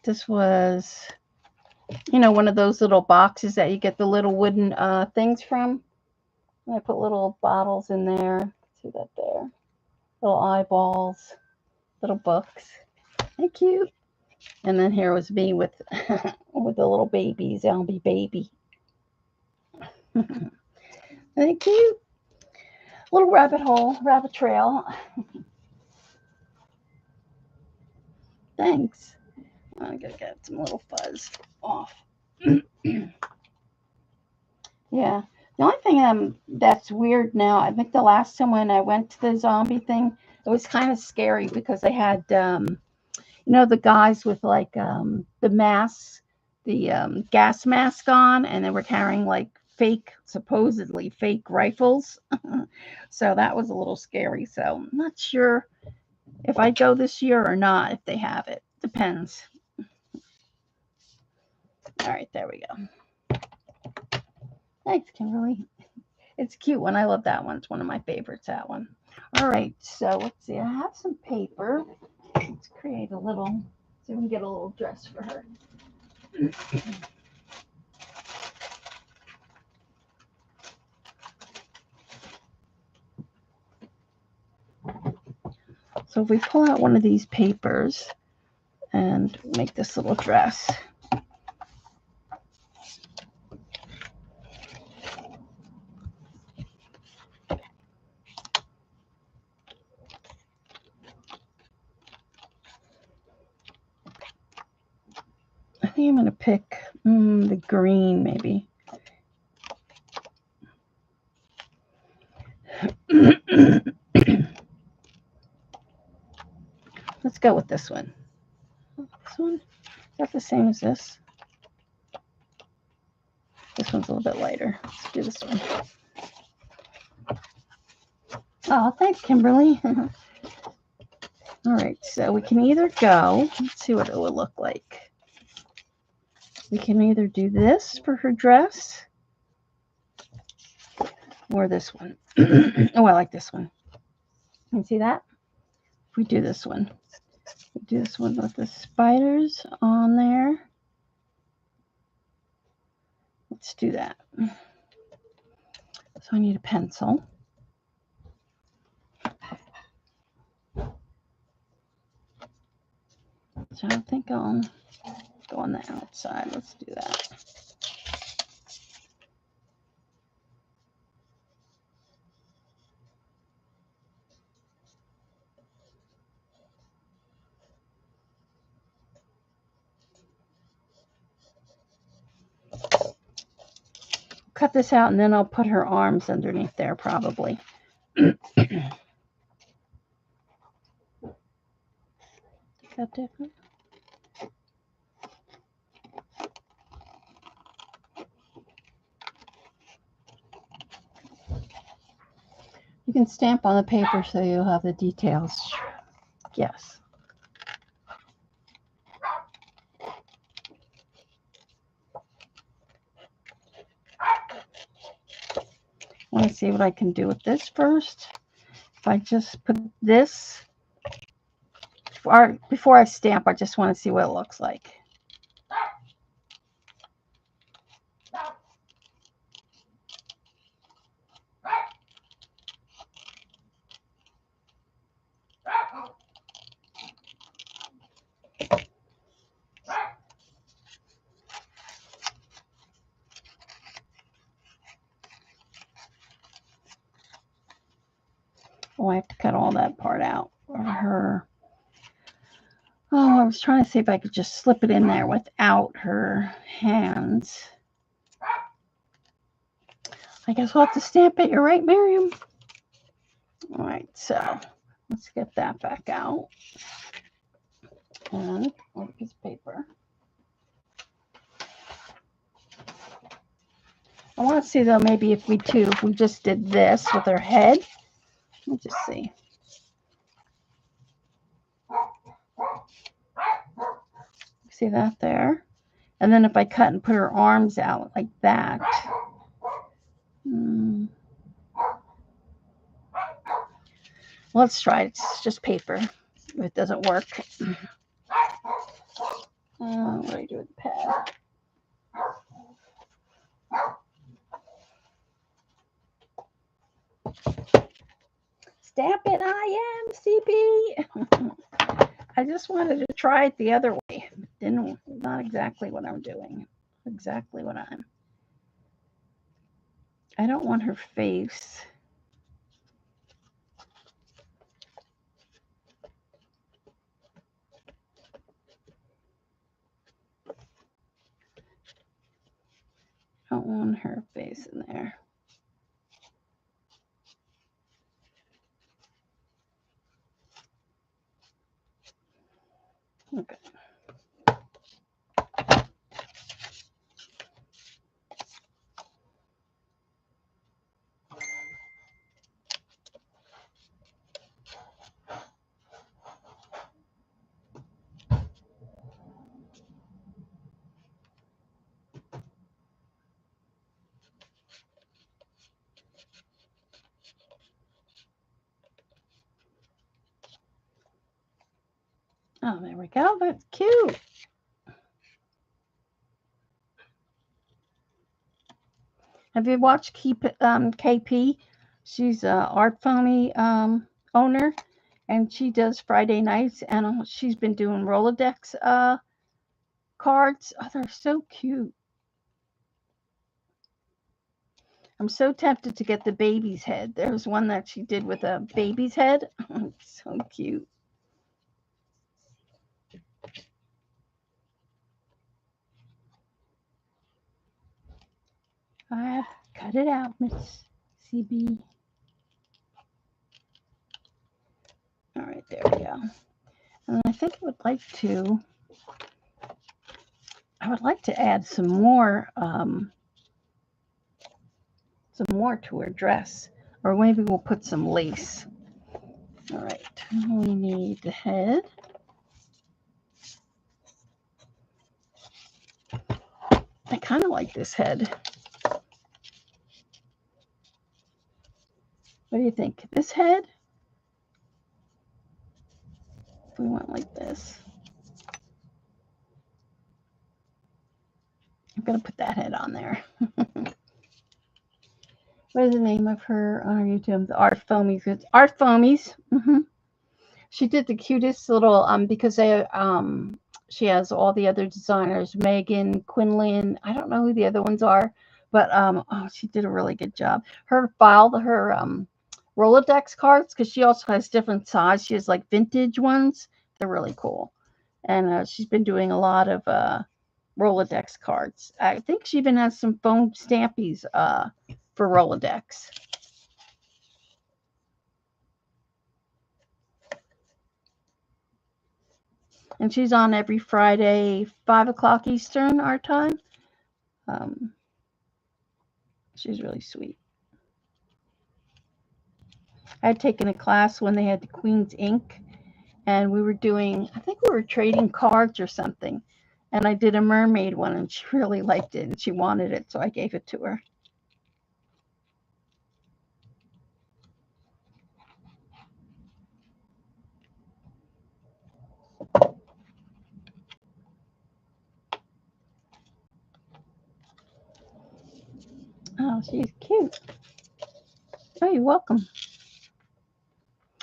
This was, one of those little boxes that you get the little wooden things from. And I put little bottles in there. See that there? Little eyeballs, little books. Thank you. And then here was me with with the little baby, zombie baby. Thank you. Little rabbit hole, rabbit trail. Thanks. I gotta get some little fuzz off. Yeah. The only thing that's weird now, I think the last time when I went to the zombie thing, it was kind of scary because they had, the guys with like the masks, the gas mask on, and they were carrying like supposedly fake rifles. So that was a little scary. So I'm not sure if I go this year or not, if they have it. Depends. All right, there we go. Thanks, Kimberly. It's a cute one. I love that one. It's one of my favorites, that one. All right, so let's see. I have some paper. Let's create a little, so we can get a little dress for her. So if we pull out one of these papers and make this little dress. I think I'm going to pick the green, maybe. Let's go with this one. This one? Is that the same as this? This one's a little bit lighter. Let's do this one. Oh, thanks, Kimberly. All right, so we can either go, let's see what it will look like. We can either do this for her dress or this one. Oh, I like this one. You see that? If we do this one. We do this one with the spiders on there. Let's do that. So I need a pencil. So I think I'll go on the outside. Let's do that. Cut this out and then I'll put her arms underneath there probably. Is that different? You can stamp on the paper so you'll have the details. Yes. I want to see what I can do with this first. If I just put this, before I stamp, I just want to see what it looks like. Oh, I have to cut all that part out for her. Oh, I was trying to see if I could just slip it in there without her hands. I guess we'll have to stamp it. You're right, Miriam. All right, so let's get that back out. And a piece of paper. I want to see though, maybe if we just did this with her head. Let me just see. See that there? And then if I cut and put her arms out like that. Let's try it. It's just paper. If it doesn't work. What do I do with the pad? Stamp it, IMCB. I just wanted to try it the other way. Not exactly what I'm doing. Exactly what I don't want her face. I don't want her face in there. Okay. Oh, there we go. That's cute. Have you watched KP? She's a Art Foamy owner, and she does Friday nights, and she's been doing Rolodex cards. Oh, they're so cute. I'm so tempted to get the baby's head. There's one that she did with a baby's head. So cute. I have cut it out, Miss CB. All right, there we go. And I think I would like to add some more to her dress, or maybe we'll put some lace. All right, we need the head. I kind of like this head. What do you think? This head? If we went like this. I'm going to put that head on there. What is the name of her on YouTube? The Art Foamies. It's Art Foamies. She did the cutest little because she has all the other designers, Megan, Quinlan. I don't know who the other ones are, but she did a really good job. Her Rolodex cards, because she also has different size. She has like vintage ones. They're really cool, and she's been doing a lot of Rolodex cards. I think she even has some foam stampies for Rolodex. And she's on every Friday, 5 o'clock Eastern, our time. She's really sweet. I had taken a class when they had the Queen's Ink, and we were trading cards or something. And I did a mermaid one, and she really liked it, and she wanted it, so I gave it to her. Oh, she's cute. Oh, you're welcome.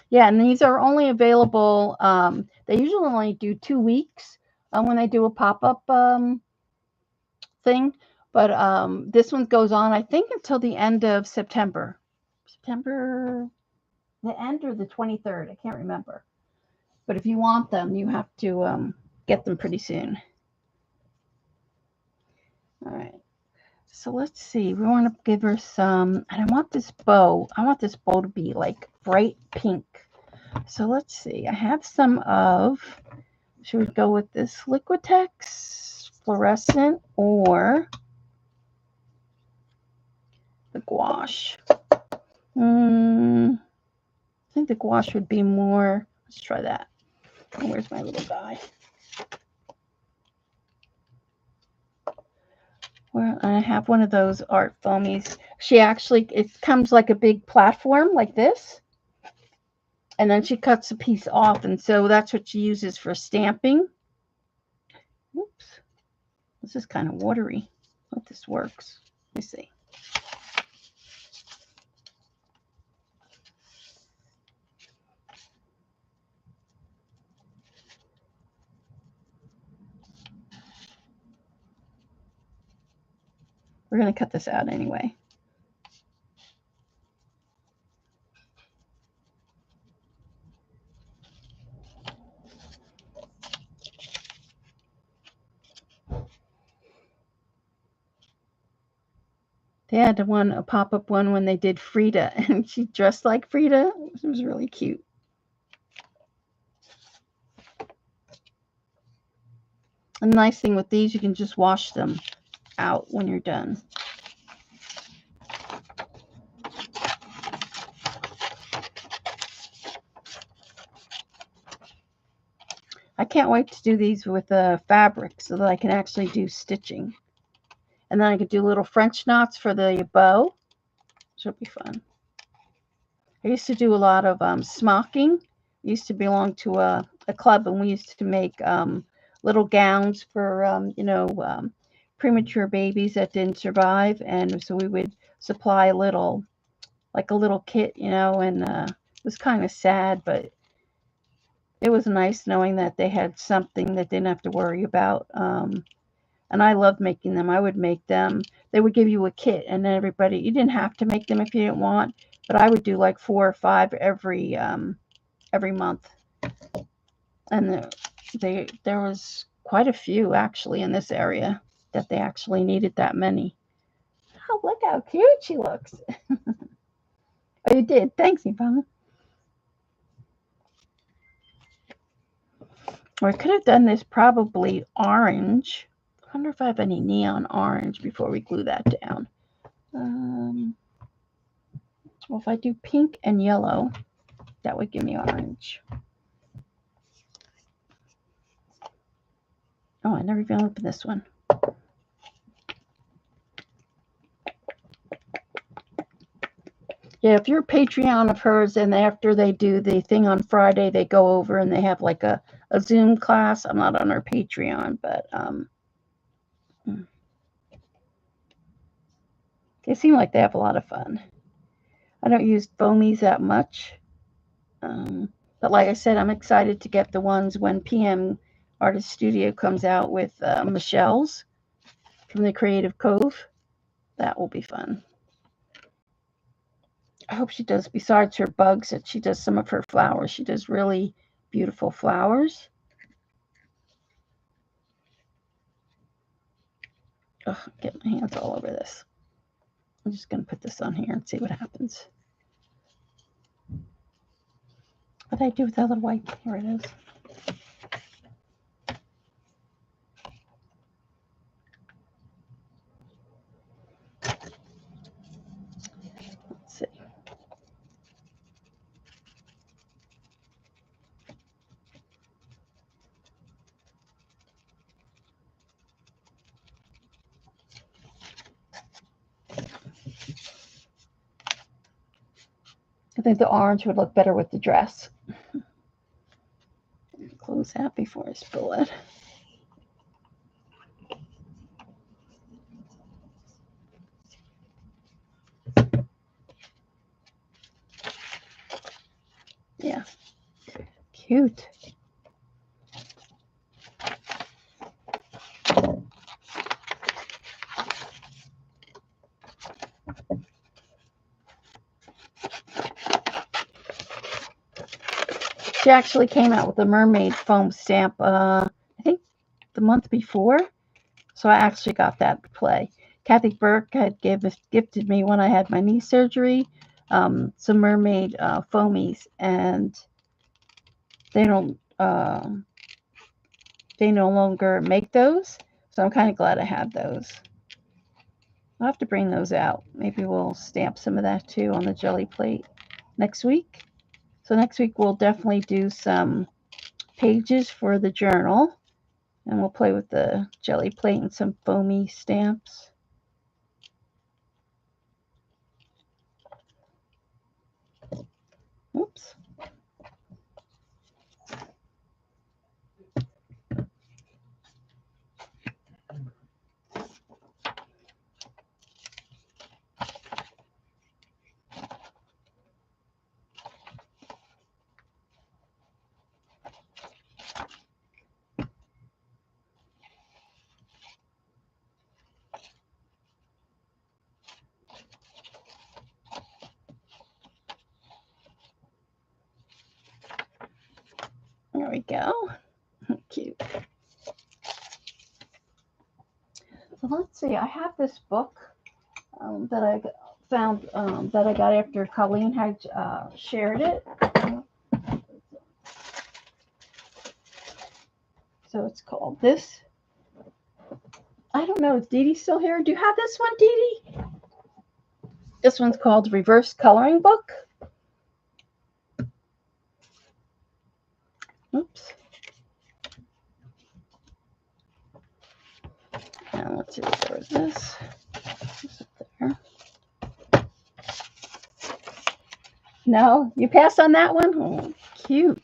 Yeah, and these are only available. They usually only do 2 weeks when they do a pop-up thing. But this one goes on, I think, until the end of September. The end or the 23rd, I can't remember. But if you want them, you have to get them pretty soon. All right. So let's see. We want to give her some, and I want this bow. I want this bow to be like bright pink. So let's see. I have some of, should we go with this Liquitex fluorescent or the gouache? I think the gouache would be more. Let's try that. Where's my little guy? Well, I have one of those art foamies. She actually, it comes like a big platform like this. And then she cuts a piece off. And so that's what she uses for stamping. Oops. This is kind of watery. I hope this works. Let me see. We're going to cut this out anyway. They had a pop-up one when they did Frida, and she dressed like Frida. It was really cute. And the nice thing with these, you can just wash them out when you're done. I can't wait to do these with fabric so that I can actually do stitching. And then I could do little French knots for the bow, which will be fun. I used to do a lot of smocking. I used to belong to a club, and we used to make little gowns for, premature babies that didn't survive. And so we would supply a little kit, and it was kind of sad, but it was nice knowing that they had something that they didn't have to worry about. And I loved making them. I would make them. They would give you a kit, and then you didn't have to make them if you didn't want, but I would do like 4 or 5 every month. And there was quite a few actually in this area that they actually needed that many. Oh, look how cute she looks. Oh, you did. Thanks, Yvonne. Or I could have done this probably orange. I wonder if I have any neon orange before we glue that down. Well, if I do pink and yellow, that would give me orange. Oh, I never even opened this one. Yeah, if you're a Patreon of hers and after they do the thing on Friday, they go over and they have like a Zoom class. I'm not on her Patreon, but they seem like they have a lot of fun. I don't use FOAMIES that much. But like I said, I'm excited to get the ones when PM Artist Studio comes out with Michelle's from the Creative Cove. That will be fun. I hope she does, besides her bugs, that she does some of her flowers. She does really beautiful flowers. Oh, I'm getting my hands all over this. I'm just going to put this on here and see what happens. What did I do with the other white? Here it is. Let's see. I think the orange would look better with the dress. Close that before I spill it. Yeah, cute. She actually came out with a mermaid foam stamp, I think the month before. So I actually got that to play. Kathy Burke had gifted me when I had my knee surgery some mermaid foamies, and they don't they no longer make those. So I'm kind of glad I have those. I'll have to bring those out. Maybe we'll stamp some of that too on the jelly plate next week. So next week we'll definitely do some pages for the journal, and we'll play with the jelly plate and some foamy stamps. Oops. There we go. Cute. So let's see. I have this book that I found that I got after Colleen had shared it. So it's called this. I don't know. Is Dee Dee still here? Do you have this one, Dee Dee? This one's called Reverse Coloring Book. Oops. And let's see, where is this? Is it there? No, you passed on that one? Oh, cute.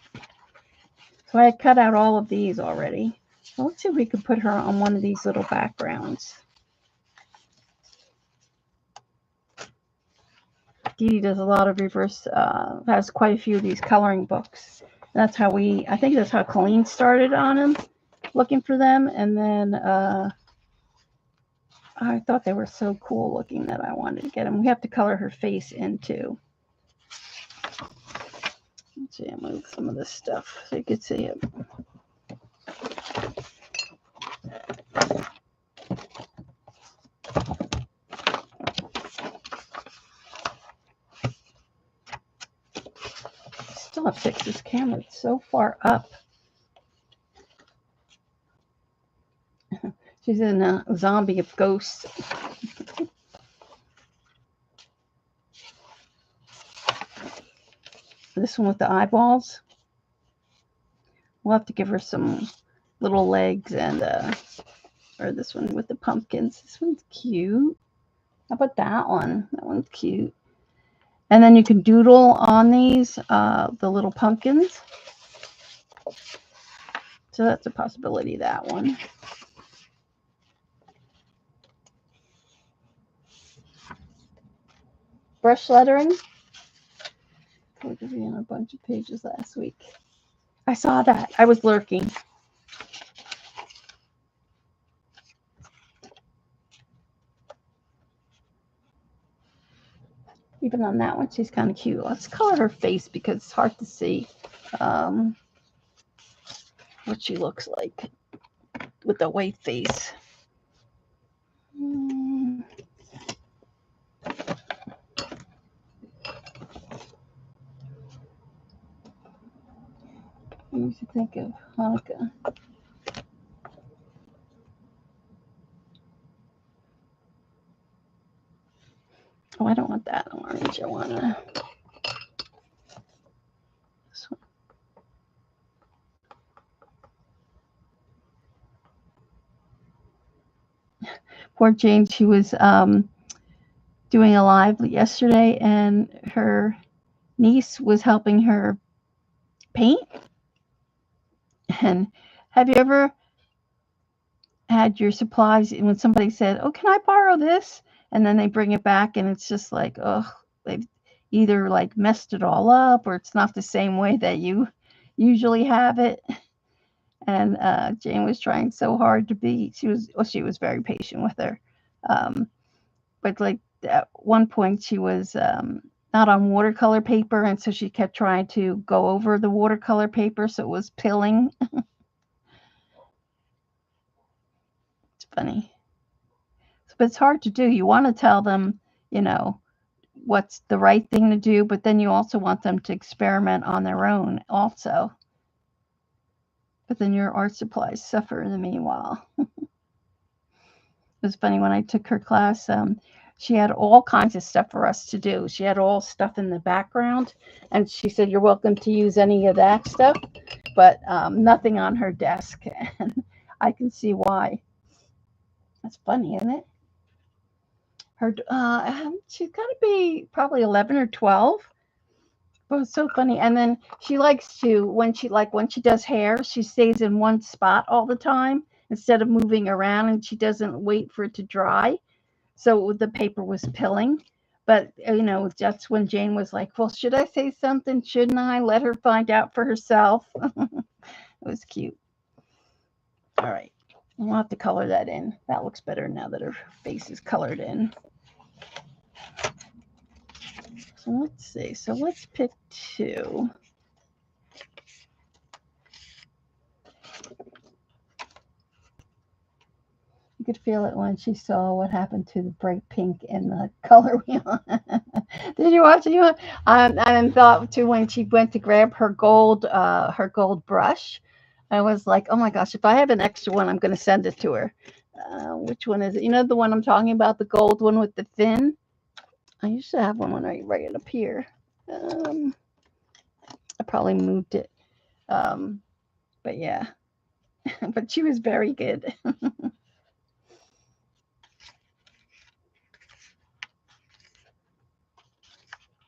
So I had cut out all of these already. So let's see if we can put her on one of these little backgrounds. Dee Dee does a lot of reverse, has quite a few of these coloring books. And that's how I think that's how Colleen started on them, looking for them. And then I thought they were so cool looking that I wanted to get them. We have to color her face in too. Let's see, I'll move some of this stuff so you can see it. Still have to fix this camera. It's so far up. She's in a zombie of ghosts. This one with the eyeballs. We'll have to give her some little legs and or this one with the pumpkins. This one's cute. How about that one? That one's cute. And then you can doodle on these, the little pumpkins. So that's a possibility, that one. Brush lettering. We're giving you a bunch of pages last week. I saw that. I was lurking. Even on that one, she's kind of cute. Let's color her face because it's hard to see what she looks like with the white face. I used to think of Hanukkah. Oh, I don't want that orange. I want this one. Poor Jane, she was doing a live yesterday, and her niece was helping her paint. And have you ever had your supplies and when somebody said, "Oh, can I borrow this?" and then they bring it back and it's just like, oh, they've either like messed it all up or it's not the same way that you usually have it. And Jane was trying so hard to be, she was very patient with her. But like at one point she was not not on watercolor paper, and so she kept trying to go over the watercolor paper, so it was pilling. It's funny. But it's hard to do. You want to tell them, you know, what's the right thing to do, but then you also want them to experiment on their own also. But then your art supplies suffer in the meanwhile. It was funny when I took her class. She had all kinds of stuff for us to do. She had all stuff in the background, and she said, "You're welcome to use any of that stuff, but nothing on her desk." And I can see why. That's funny, isn't it? Her, she's got to be probably 11 or 12. But it's so funny. And then she likes to, when she does hair, she stays in one spot all the time instead of moving around, and she doesn't wait for it to dry. So the paper was pilling. But, that's when Jane was like, well, should I say something? Shouldn't I? Let her find out for herself. It was cute. All right. I'll have to color that in. That looks better now that her face is colored in. So let's see. So let's pick 2. You could feel it when she saw what happened to the bright pink in the color wheel. Did you watch it? And thought too when she went to grab her gold brush. I was like, oh my gosh, if I have an extra one, I'm going to send it to her. Which one is it? You know the one I'm talking about, the gold one with the fin? I used to have one right up here. I probably moved it. But yeah, but she was very good.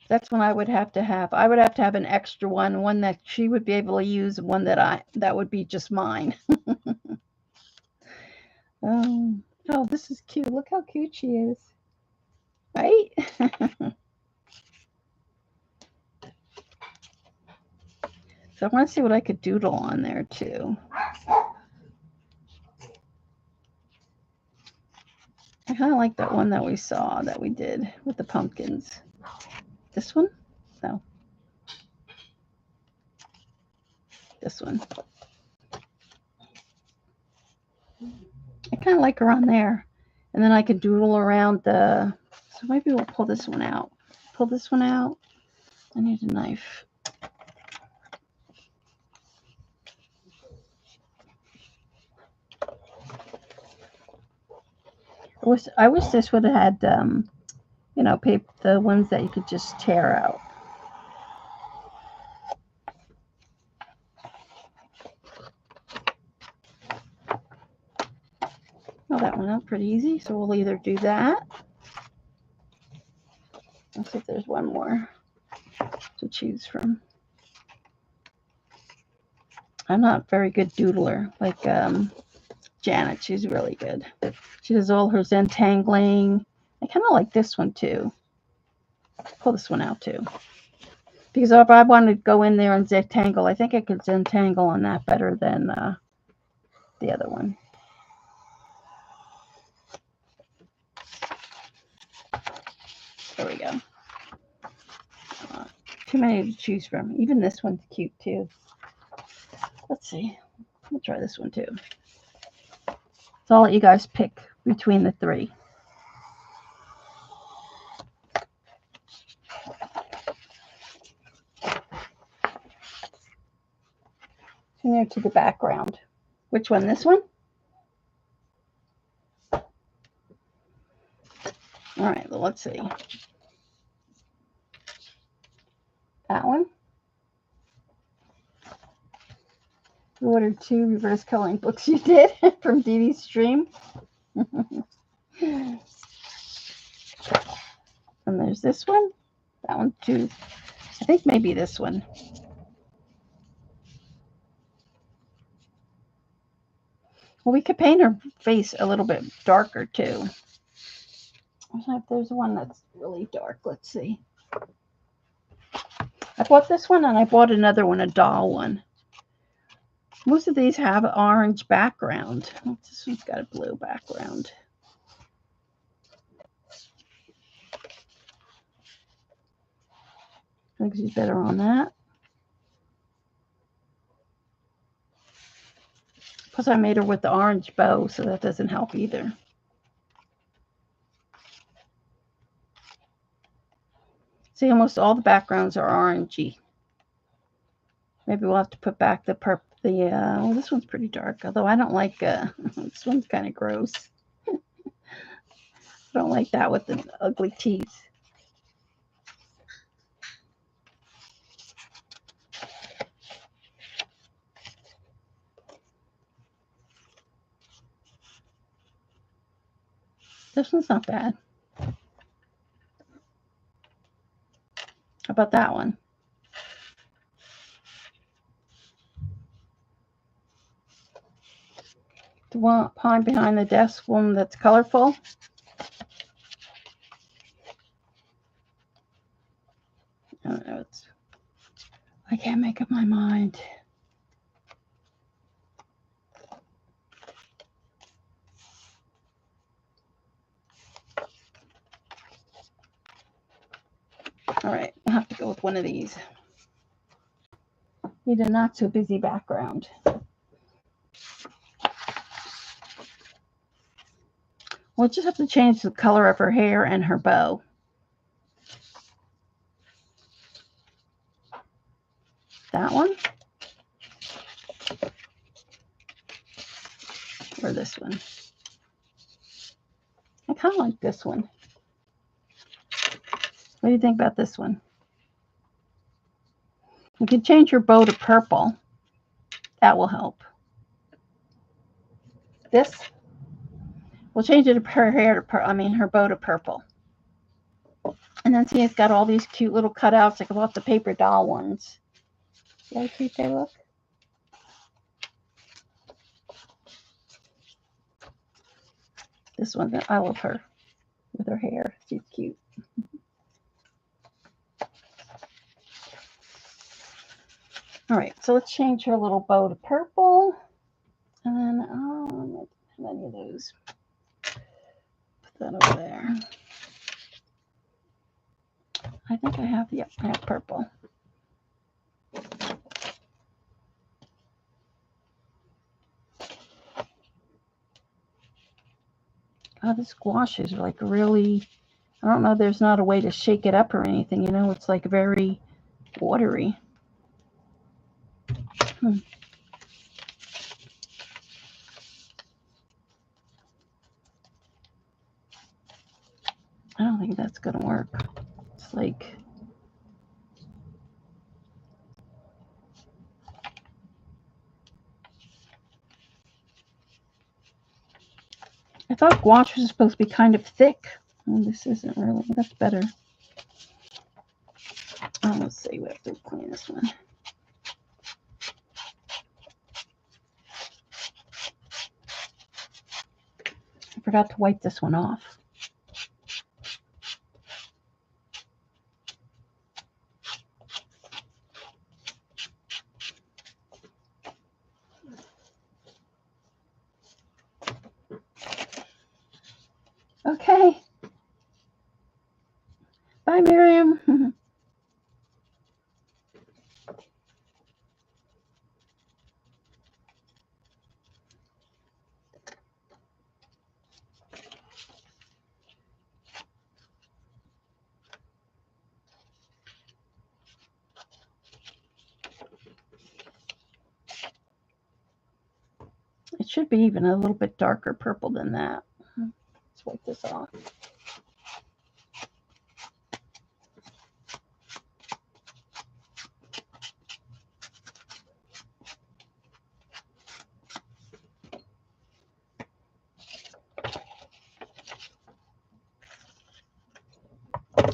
That's when I would have to have an extra one that she would be able to use, one that would be just mine. Oh, this is cute. Look how cute she is. Right? So I want to see what I could doodle on there too. I kind of like that one that we saw that we did with the pumpkins. This one? No. This one. I kind of like her on there. And then I could doodle around so maybe we'll pull this one out. Pull this one out. I need a knife. I wish this would have had, paper, the ones that you could just tear out. Oh, that went out pretty easy. So we'll either do that. Let's see if there's one more to choose from. I'm not very good doodler like Janet. She's really good. She does all her Zentangling. I kind of like this one too. Pull this one out too. Because if I wanted to go in there and Zentangle, I think I could Zentangle on that better than the other one. There we go. Too many to choose from. Even this one's cute too. Let's see. We'll try this one too. So I'll let you guys pick between the 3. Near to the background. Which one? This one? All right, well, let's see. That one. You ordered 2 reverse coloring books you did from Dee Dee's stream. And there's this one. That one too. I think maybe this one. Well, we could paint her face a little bit darker too. There's one that's really dark. Let's see. I bought this one and I bought another one, a doll one. Most of these have an orange background. This one's got a blue background. like she's better on that. Plus I made her with the orange bow, so that doesn't help either. See, almost all the backgrounds are orangey. Maybe we'll have to put back the purple. Oh, this one's pretty dark, although I don't like, this one's kind of gross. I don't like that with the ugly teeth. This one's not bad. How about that one? The one pine behind the desk, one that's colorful. I don't know. I can't make up my mind. All right, I'll have to go with one of these. Need a not so busy background. We'll just have to change the color of her hair and her bow. That one? Or this one? I kind of like this one. What do you think about this one? You could change your bow to purple. That will help. This, we'll change it to her hair to her bow to purple. And then see, it's got all these cute little cutouts like about the paper doll ones. See how cute they look? This one, I love her with her hair. She's cute. All right, so let's change her little bow to purple. And then, I don't have any of those. Put that over there. I think I have, yep, I have purple. Oh, this gouache is like really, I don't know, there's not a way to shake it up or anything, you know, it's like very watery. I don't think that's going to work. It's like, I thought gouache was supposed to be kind of thick. Oh, this isn't really, that's better. Oh, let's see, we have to clean this one. I forgot to wipe this one off. Okay. Bye, Miriam. It should be even a little bit darker purple than that. Let's wipe this off.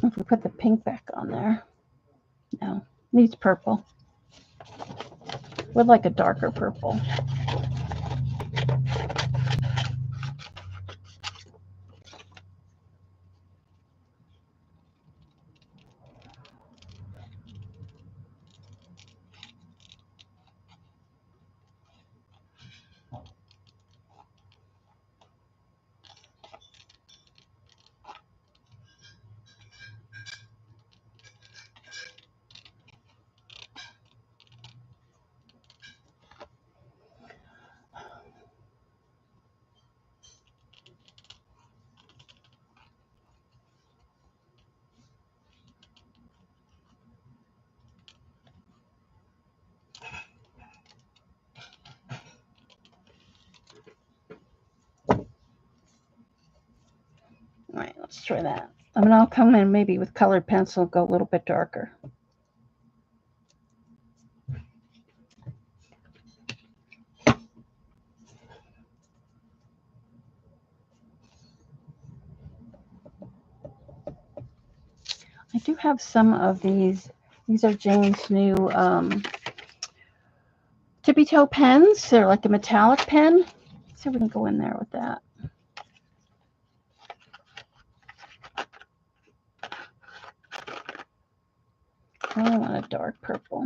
If we put the pink back on there. No, needs purple. Would like a darker purple. All right, let's try that. I mean, I'll come in maybe with colored pencil, go a little bit darker. I do have some of these. These are Jane's new tippy toe pens. They're like a metallic pen. Let's see if we can go in there with that. I want a dark purple.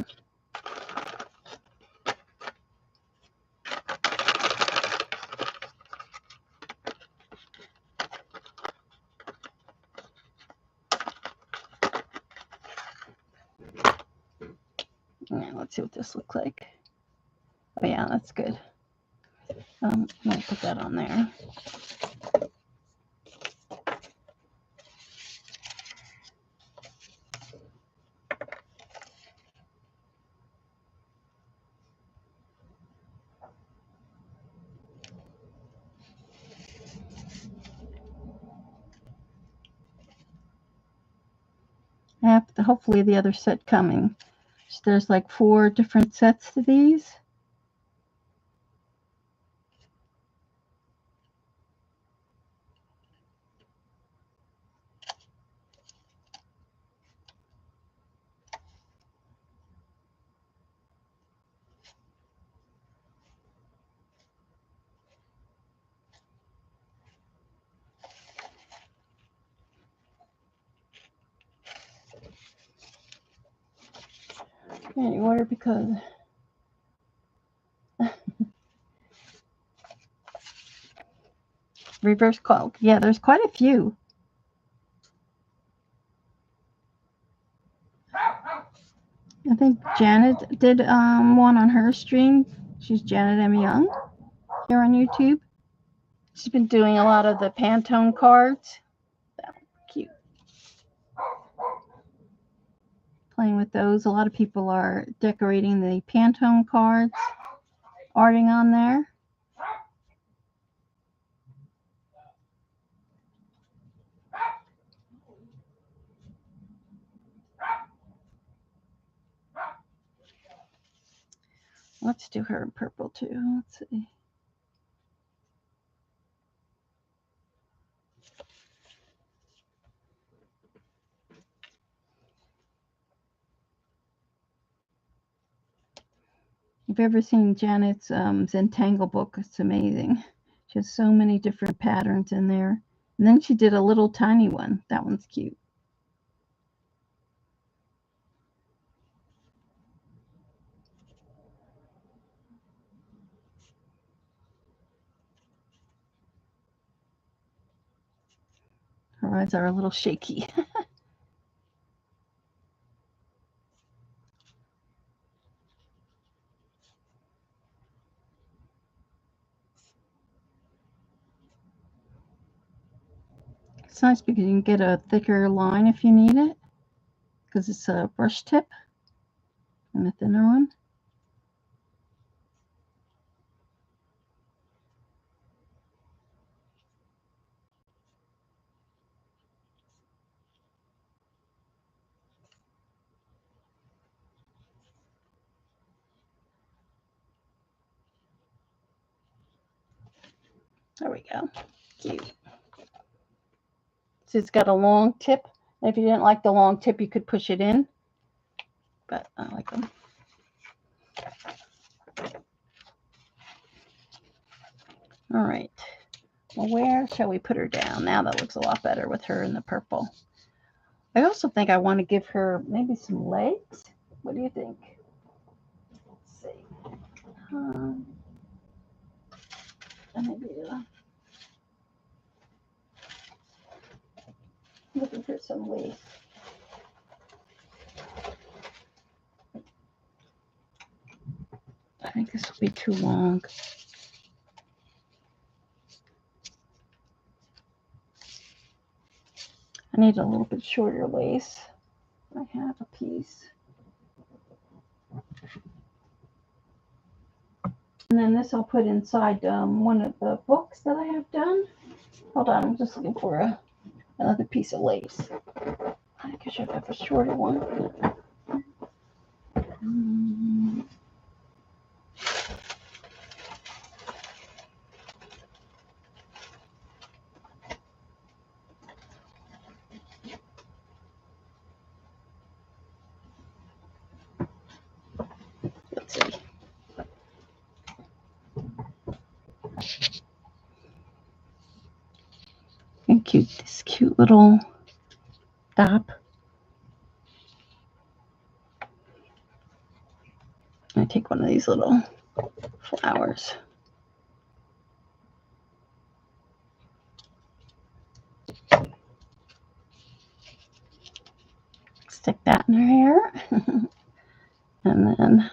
Yeah, let's see what this looks like. Oh yeah, that's good. I'm gonna put that on there. Hopefully the other set coming. So there's like 4 different sets to these. Any order because reverse call. Yeah, there's quite a few. I think Janet did one on her stream. She's Janet M. Young here on YouTube. She's been doing a lot of the Pantone cards. Cute. Playing with those. A lot of people are decorating the Pantone cards, arting on there. Let's do her in purple too. Let's see. If you've ever seen Janet's Zentangle book, it's amazing. She has so many different patterns in there. And then she did a little tiny one. That one's cute. Her eyes are a little shaky. It's nice because you can get a thicker line if you need it, because it's a brush tip and a thinner one. There we go. Cute. So it's got a long tip. If you didn't like the long tip, you could push it in. But I like them. All right. Well, where shall we put her down? Now that looks a lot better with her in the purple. I also think I want to give her maybe some legs. What do you think? Let's see. Maybe looking for some lace. I think this will be too long. I need a little bit shorter lace. I have a piece. And then this I'll put inside one of the books that I have done. Hold on, I'm just looking for a another piece of lace. I think I should have a shorter one. Let's see. And cute, this cute little dop. I take one of these little flowers. Stick that in her hair. And then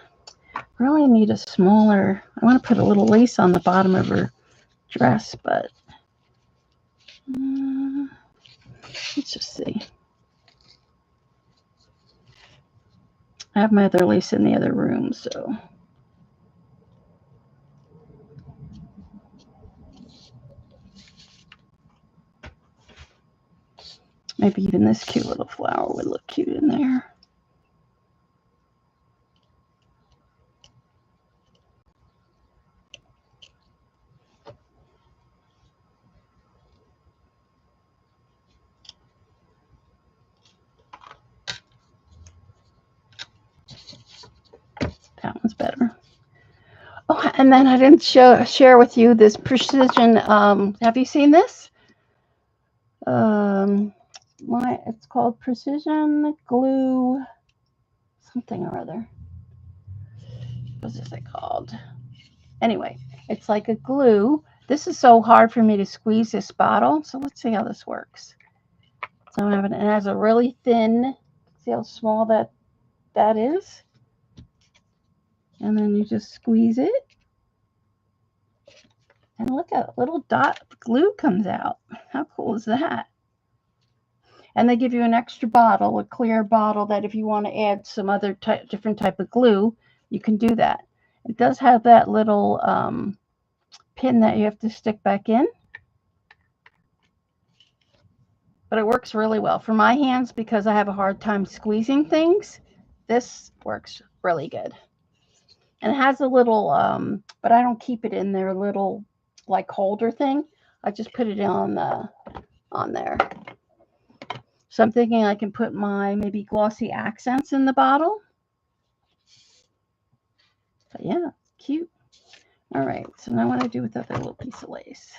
really need a smaller, I want to put a little lace on the bottom of her dress, but let's just see. I have my other lace in the other room, so. Maybe even this cute little flower would look cute in there. That one's better. Oh, and then I didn't share with you this precision. Have you seen this? It's called precision glue something or other. What is it called? Anyway, it's like a glue. This is so hard for me to squeeze this bottle. So let's see how this works. So I'm having, it has a really thin, see how small that is? And then you just squeeze it. And look at a little dot of glue comes out. How cool is that? And they give you an extra bottle, a clear bottle, that if you want to add some other different type of glue, you can do that. It does have that little pin that you have to stick back in. But it works really well. For my hands, because I have a hard time squeezing things, this works really good. And it has a little, but I don't keep it in there, little like holder thing. I just put it on there. So I'm thinking I can put my maybe glossy accents in the bottle. But yeah, cute. All right, so now what do I do with that little piece of lace?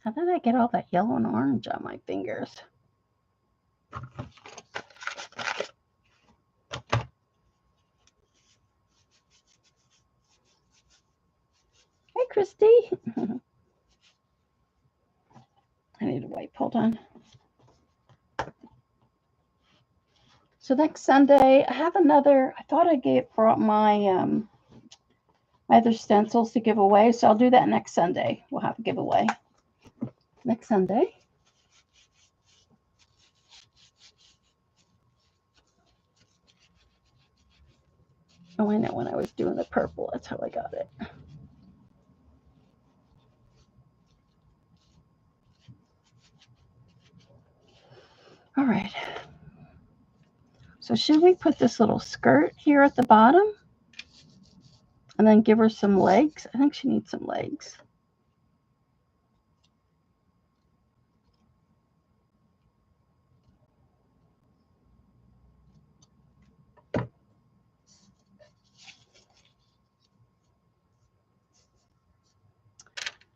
How did I get all that yellow and orange on my fingers? Hey, Christy. I need a wipe. Hold on. So next Sunday, I have another. I thought I brought my my other stencils to give away, so I'll do that next Sunday. We'll have a giveaway next Sunday. Oh, I know, when I was doing the purple, that's how I got it. All right. So should we put this little skirt here at the bottom and then give her some legs? I think she needs some legs.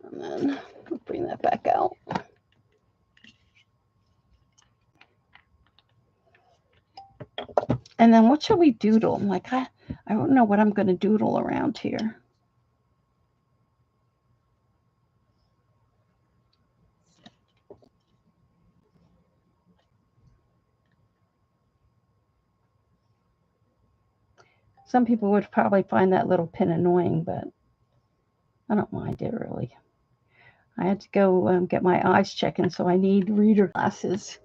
And then we'll bring that back out. And then what shall we doodle? Like, I don't know what I'm going to doodle around here. Some people would probably find that little pin annoying, but I don't mind it really. I had to go get my eyes checked, so I need reader glasses.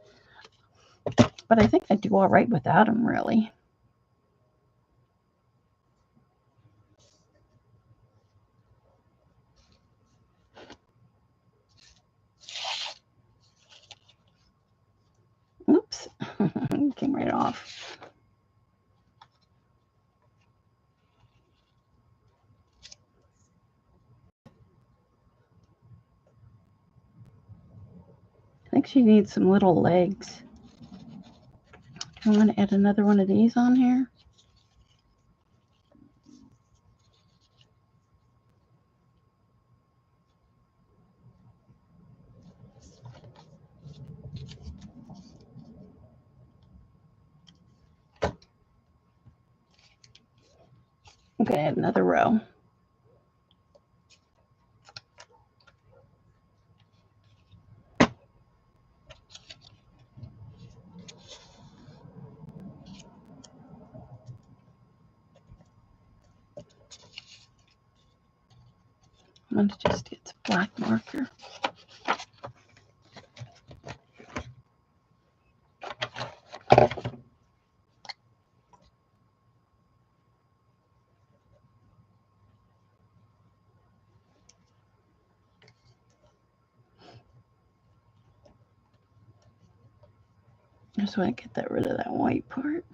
But I think I do all right without them, really. Came right off. I think she needs some little legs. I want to add another one of these on here. I'm going to add another row. I'm going to just get some black marker. I just want to get rid of that white part.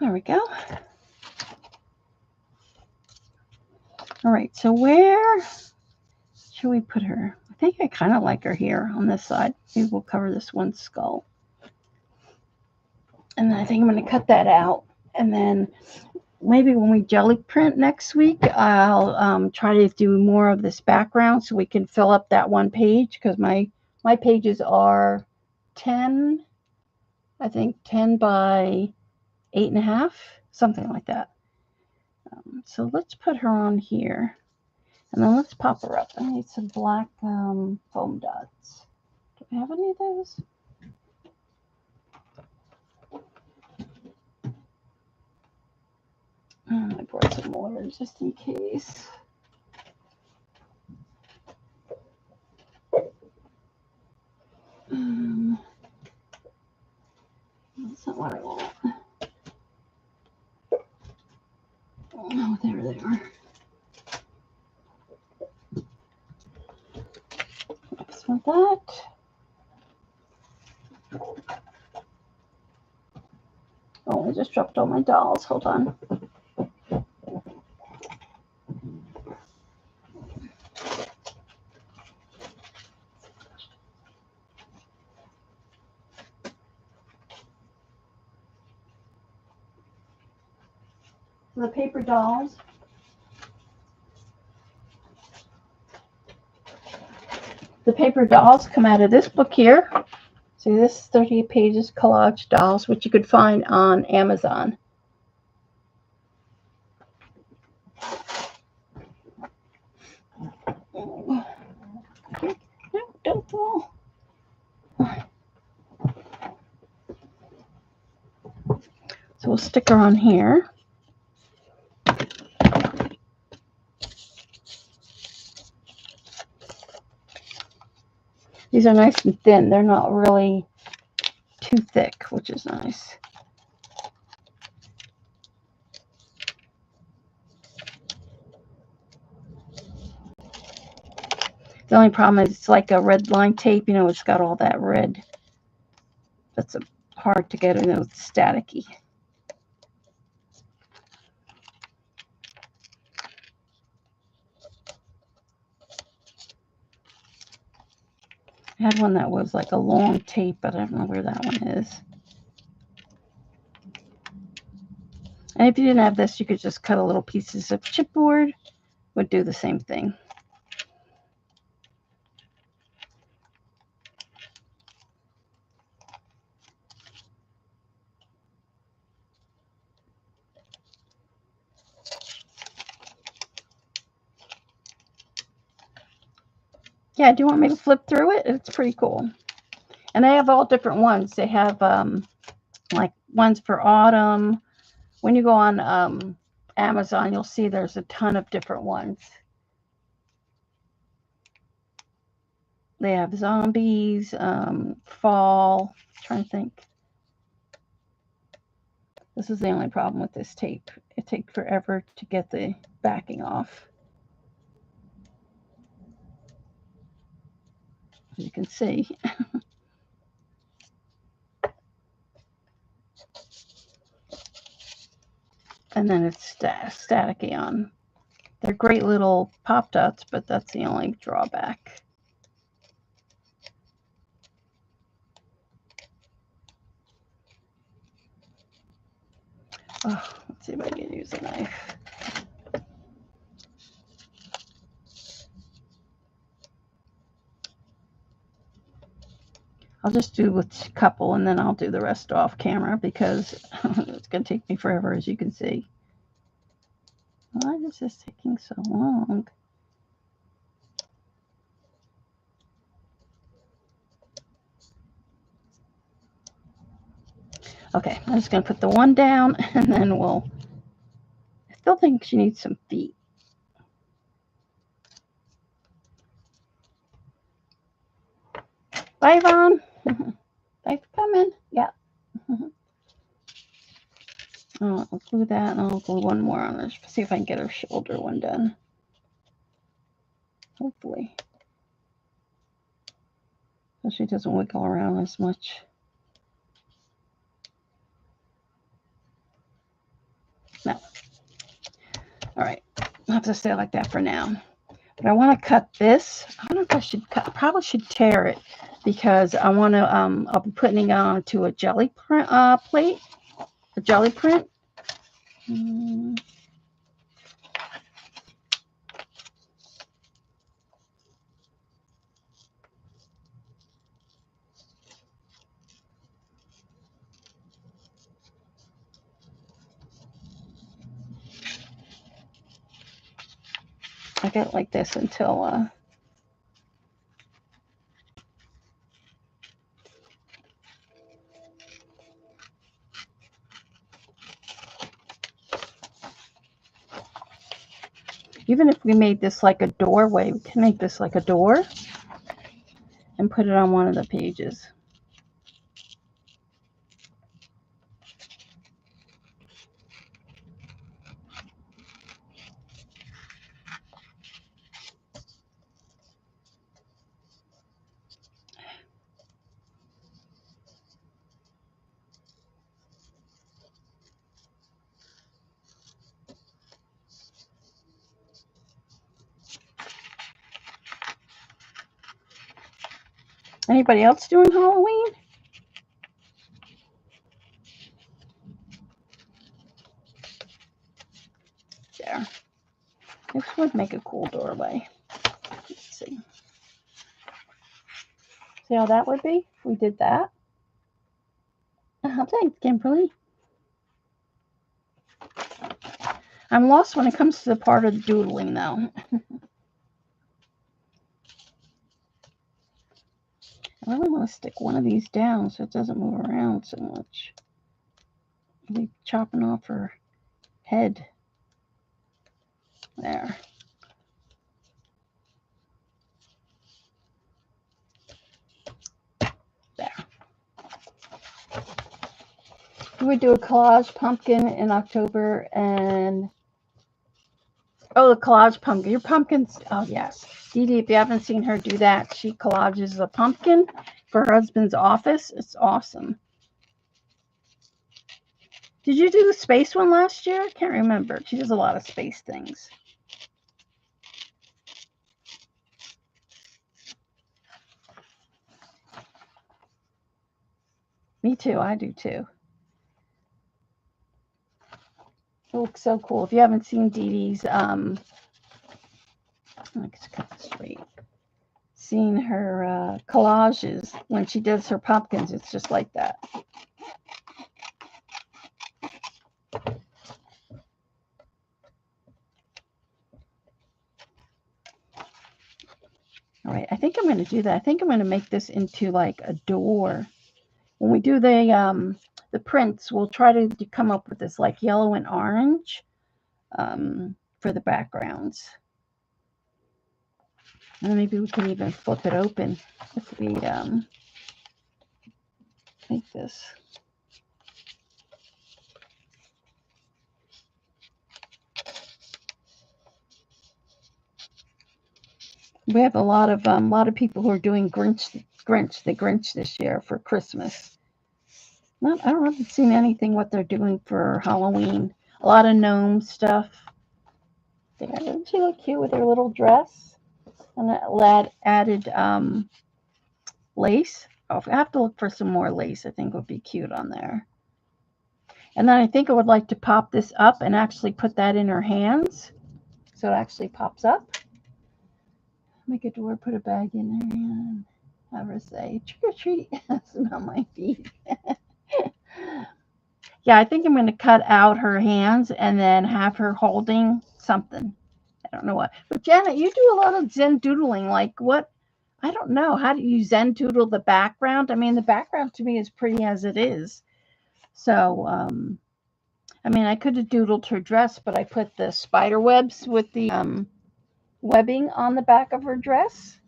There we go. All right, so where should we put her? I think I kind of like her here on this side. Maybe we'll cover this one skull. And then I think I'm going to cut that out. And then maybe when we jelly print next week, I'll try to do more of this background so we can fill up that one page, because my pages are 10, I think 10 by 8.5, something like that. So let's put her on here. And then let's pop her up. I need some black foam dots. Do I have any of those? I brought some water just in case. That's not what I want. Oh, there they are. Next with that. Oh, I just dropped all my dolls. Hold on. The paper dolls. The paper dolls come out of this book here. See, this is 38 pages collage dolls, which you could find on Amazon. No, don't fall. So we'll stick her on here. These are nice and thin. They're not really too thick, which is nice. The only problem is it's like a red line tape. You know, it's got all that red. That's hard to get. You know, it's staticky. I had one that was like a long tape, but I don't know where that one is. And if you didn't have this, you could just cut a little pieces of chipboard. Would do the same thing. Yeah, do you want me to flip through it? It's pretty cool. And they have all different ones. They have like ones for autumn. When you go on Amazon, you'll see there's a ton of different ones. They have zombies, fall. I'm trying to think. This is the only problem with this tape. It takes forever to get the backing off. as you can see. And then it's staticky on. They're great little pop dots, but that's the only drawback. Oh, let's see if I can use a knife. I'll just do a couple and then I'll do the rest off camera because it's going to take me forever, as you can see. Why is this taking so long? Okay, I'm just going to put the one down and then we'll... I still think she needs some feet. Bye, Yvonne. Thanks for coming. Yeah. I'll glue that and I'll glue one more on her. See if I can get her shoulder one done. Hopefully. So she doesn't wiggle around as much. No. All right. I'll have to stay like that for now. But I want to cut this. I don't know if I should cut. I probably should tear it because I want to. I'll be putting it onto a jelly print plate. A jelly print. I get it like this until. Even if we made this like a doorway, we can make this like a door and put it on one of the pages. Anybody else doing Halloween? There. This would make a cool doorway. Let's see. See how that would be if we did that? Thanks, Kimberly. I'm lost when it comes to the part of the doodling, though. I really want to stick one of these down so it doesn't move around so much. I'll be chopping off her head. There. There. We would do a collage pumpkin in October and... Oh, the collage pumpkin. Your pumpkins... Oh, yes. Dee Dee, if you haven't seen her do that, she collages a pumpkin for her husband's office. It's awesome. Did you do the space one last year? I can't remember. She does a lot of space things. Me too. I do too. It looks so cool. If you haven't seen Dee Dee's, let's cut this straight. Seen her collages when she does her pumpkins, it's just like that. All right, I think I'm going to do that. I think I'm going to make this into like a door. When we do the prints, we'll try to come up with this like yellow and orange for the backgrounds. And maybe we can even flip it open if we make this. We have a lot of people who are doing the Grinch this year for Christmas. Not, I don't haven't seen anything what they're doing for Halloween. A lot of gnome stuff. Yeah, doesn't she look cute with her little dress? And that lad added lace. Oh, I have to look for some more lace. I think would be cute on there. And then I think I would like to pop this up and actually put that in her hands, so it actually pops up. Make a door, put a bag in her hand. Have her say, trick or treat. Smell my feet. Yeah, I think I'm going to cut out her hands and then have her holding something. I don't know what. But Janet, you do a lot of Zen doodling. Like what? I don't know. How do you Zen doodle the background? I mean, the background to me is pretty as it is. So, I mean, I could have doodled her dress, but I put the spider webs with the webbing on the back of her dress.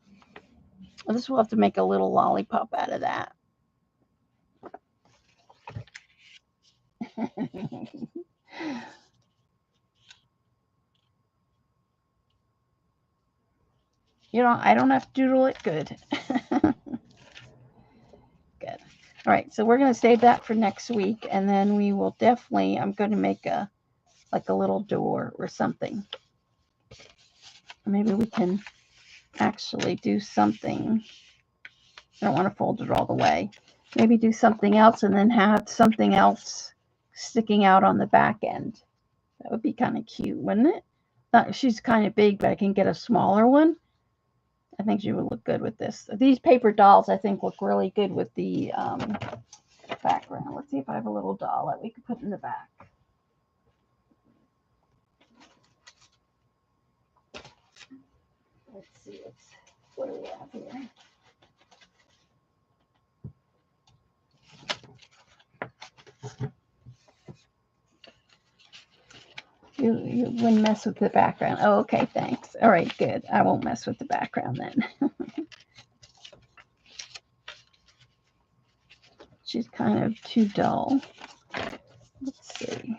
Well, this will have to make a little lollipop out of that. You know, I don't have to doodle it. Good. Good. All right, so we're going to save that for next week, and then we will definitely, I'm going to make a little door or something. Maybe we can actually do something. I don't want to fold it all the way. Maybe do something else and then have something else sticking out on the back end. That would be kind of cute, wouldn't it? She's kind of big, but I can get a smaller one. I think she would look good with this. These paper dolls, I think, look really good with the background. Let's see if I have a little doll that we could put in the back. Let's see. What do we have here? You wouldn't mess with the background. Oh, okay, thanks. All right, good. I won't mess with the background then. She's kind of too dull. Let's see.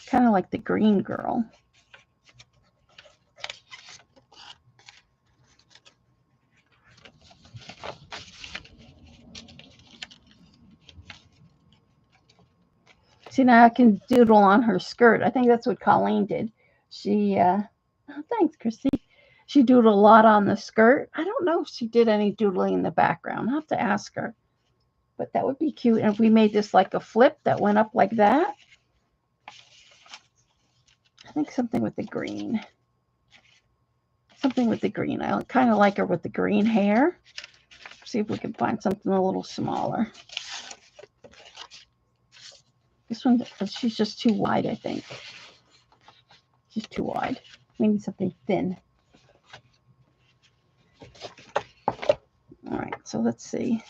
Kind of like the green girl. See, now I can doodle on her skirt. I think that's what Colleen did. She, oh, thanks, Christy. She doodled a lot on the skirt. I don't know if she did any doodling in the background. I'll have to ask her. But that would be cute. And if we made this like a flip that went up like that. I think something with the green. Something with the green. I kind of like her with the green hair. See if we can find something a little smaller. This one, she's just too wide, I think. She's too wide. Maybe something thin. All right, so let's see.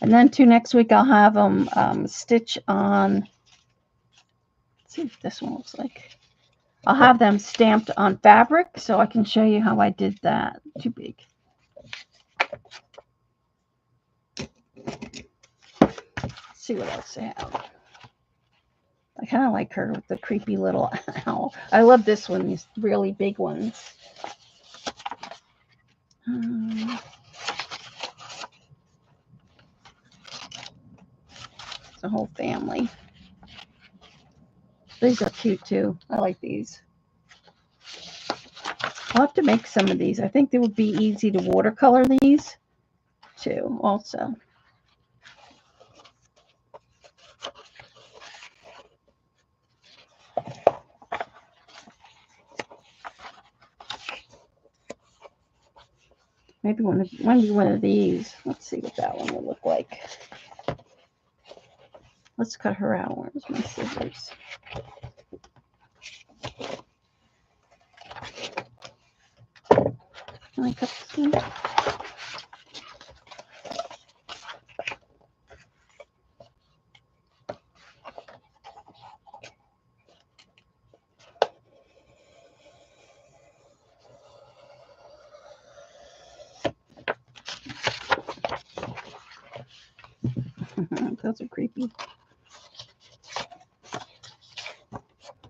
And then next week, I'll have them stitch on. Let's see what this one looks like. I'll have them stamped on fabric so I can show you how I did that. Too big. Let's see what else I have. I kind of like her with the creepy little owl. I love this one, these really big ones. It's a whole family. These are cute too. I like these. I'll have to make some of these. I think they would be easy to watercolor these too also. Maybe one of these. Let's see what that one will look like. Let's cut her out. Where's my scissors? Can I cut this one? Those are creepy.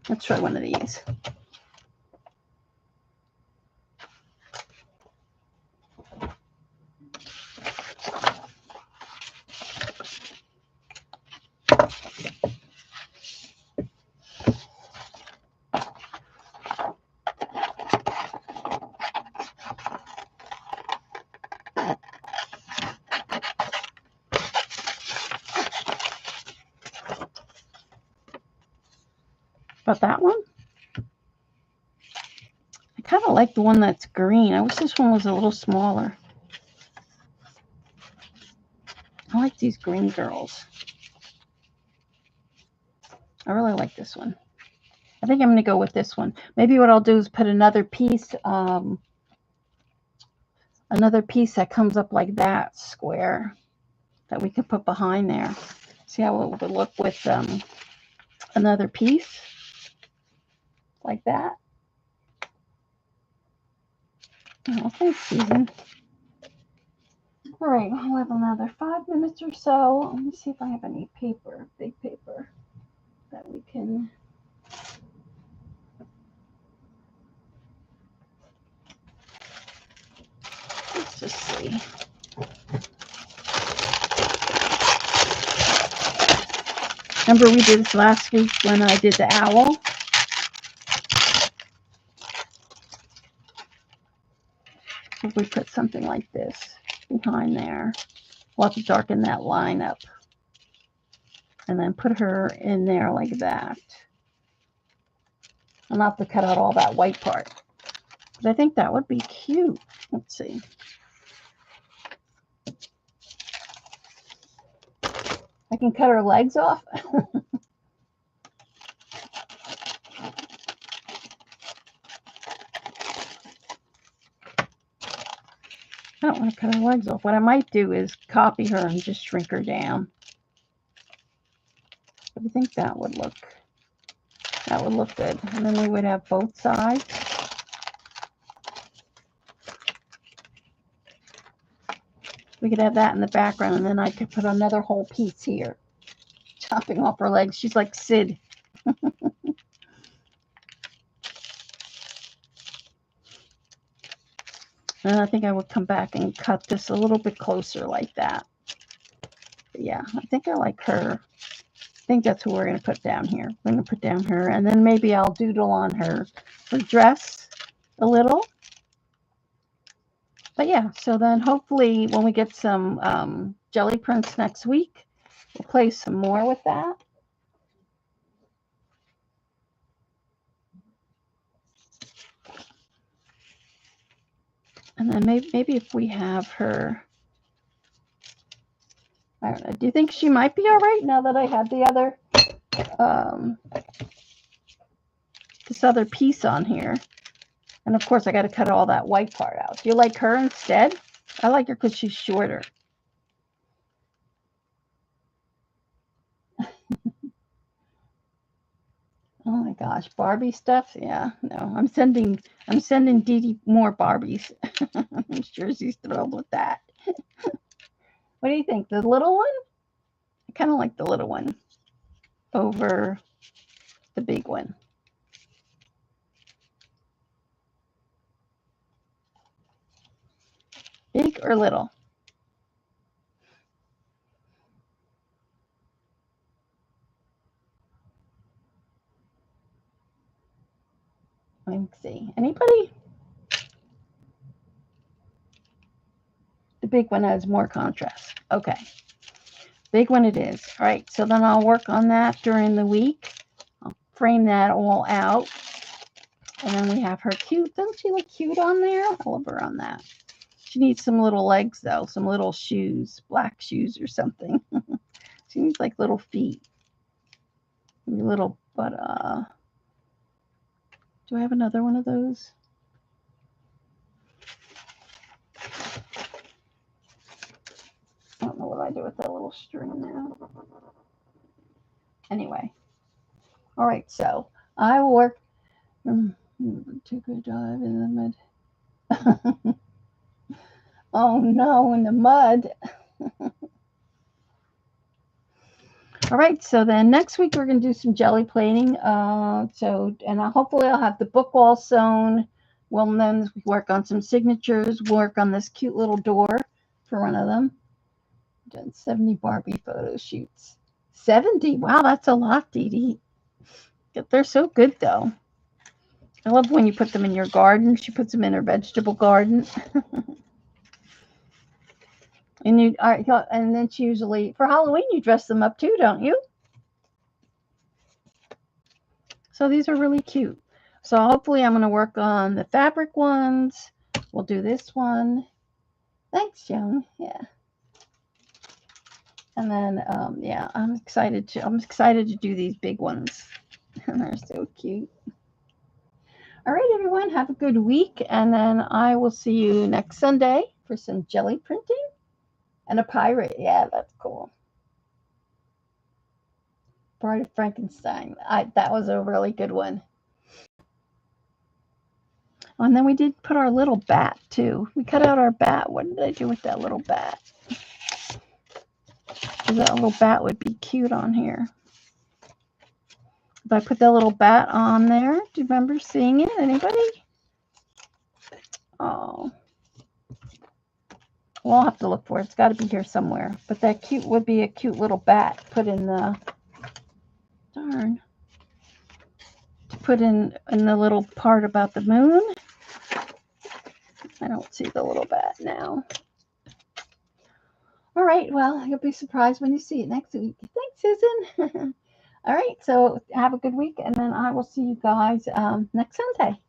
Let's try one of these. About that one? I kind of like the one that's green. I wish this one was a little smaller. I like these green girls. I really like this one. I think I'm going to go with this one. Maybe what I'll do is put another piece that comes up like that square that we can put behind there. See how it would look with another piece like that. Oh, thanks, Susan. All right, we'll have another 5 minutes or so. Let me see if I have any paper, big paper, that we can. Let's just see. Remember we did this last week when I did the owl? If we put something like this behind there, we'll have to darken that line up. And then put her in there like that. I'll have to cut out all that white part. But I think that would be cute. Let's see. I can cut her legs off. I don't want to cut her legs off. What I might do is copy her and just shrink her down. But I think that would look good. And then we would have both sides. We could have that in the background, and then I could put another whole piece here, chopping off her legs. She's like Sid. And I think I would come back and cut this a little bit closer like that. But yeah, I think I like her. I think that's what we're going to put down here. We're going to put down her, and then maybe I'll doodle on her dress a little. But yeah, so then hopefully when we get some jelly prints next week, we'll play some more with that. And then maybe if we have her, I don't know. Do you think she might be all right now that I had the other, this other piece on here? And of course, I got to cut all that white part out. Do you like her instead? I like her because she's shorter. Oh my gosh, Barbie stuff? Yeah, no, I'm sending Dee Dee more Barbies. I'm sure she's thrilled with that. What do you think? The little one? I kind of like the little one over the big one. Big or little? Let me see. Anybody? The big one has more contrast. Okay. Big one it is. All right. So then I'll work on that during the week. I'll frame that all out. And then we have her cute. Doesn't she look cute on there? I love her on that. She needs some little legs, though. Some little shoes. Black shoes or something. She needs like little feet. Maybe little, but do I have another one of those? I don't know what I do with that little string now. Anyway. All right, so I will work. Took a dive in the mud. Oh no, in the mud. All right, so then next week we're going to do some jelly plating. Hopefully I'll have the book wall sewn. We'll then work on some signatures, work on this cute little door for one of them. Done 70 Barbie photo shoots. 70? Wow, that's a lot, Dee Dee. They're so good, though. I love when you put them in your garden. She puts them in her vegetable garden. And then she usually, for Halloween, you dress them up too, don't you? So these are really cute. So hopefully I'm going to work on the fabric ones. We'll do this one. Thanks, Joan. Yeah. And then, yeah, I'm excited to do these big ones. They're so cute. All right, everyone, have a good week. And then I will see you next Sunday for some jelly printing and a pirate. Yeah, that's cool. Bride of Frankenstein. That was a really good one. Oh, and then we did put our little bat, too. We cut out our bat. What did I do with that little bat? That little bat would be cute on here. If I put that little bat on there, do you remember seeing it? Anybody? Oh. Well, I'll have to look for it. It's got to be here somewhere. But that cute would be a cute little bat put in the... Darn. To put in the little part about the moon. I don't see the little bat now. All right. Well, you'll be surprised when you see it next week. Thanks, Susan. All right. So have a good week. And then I will see you guys next Sunday.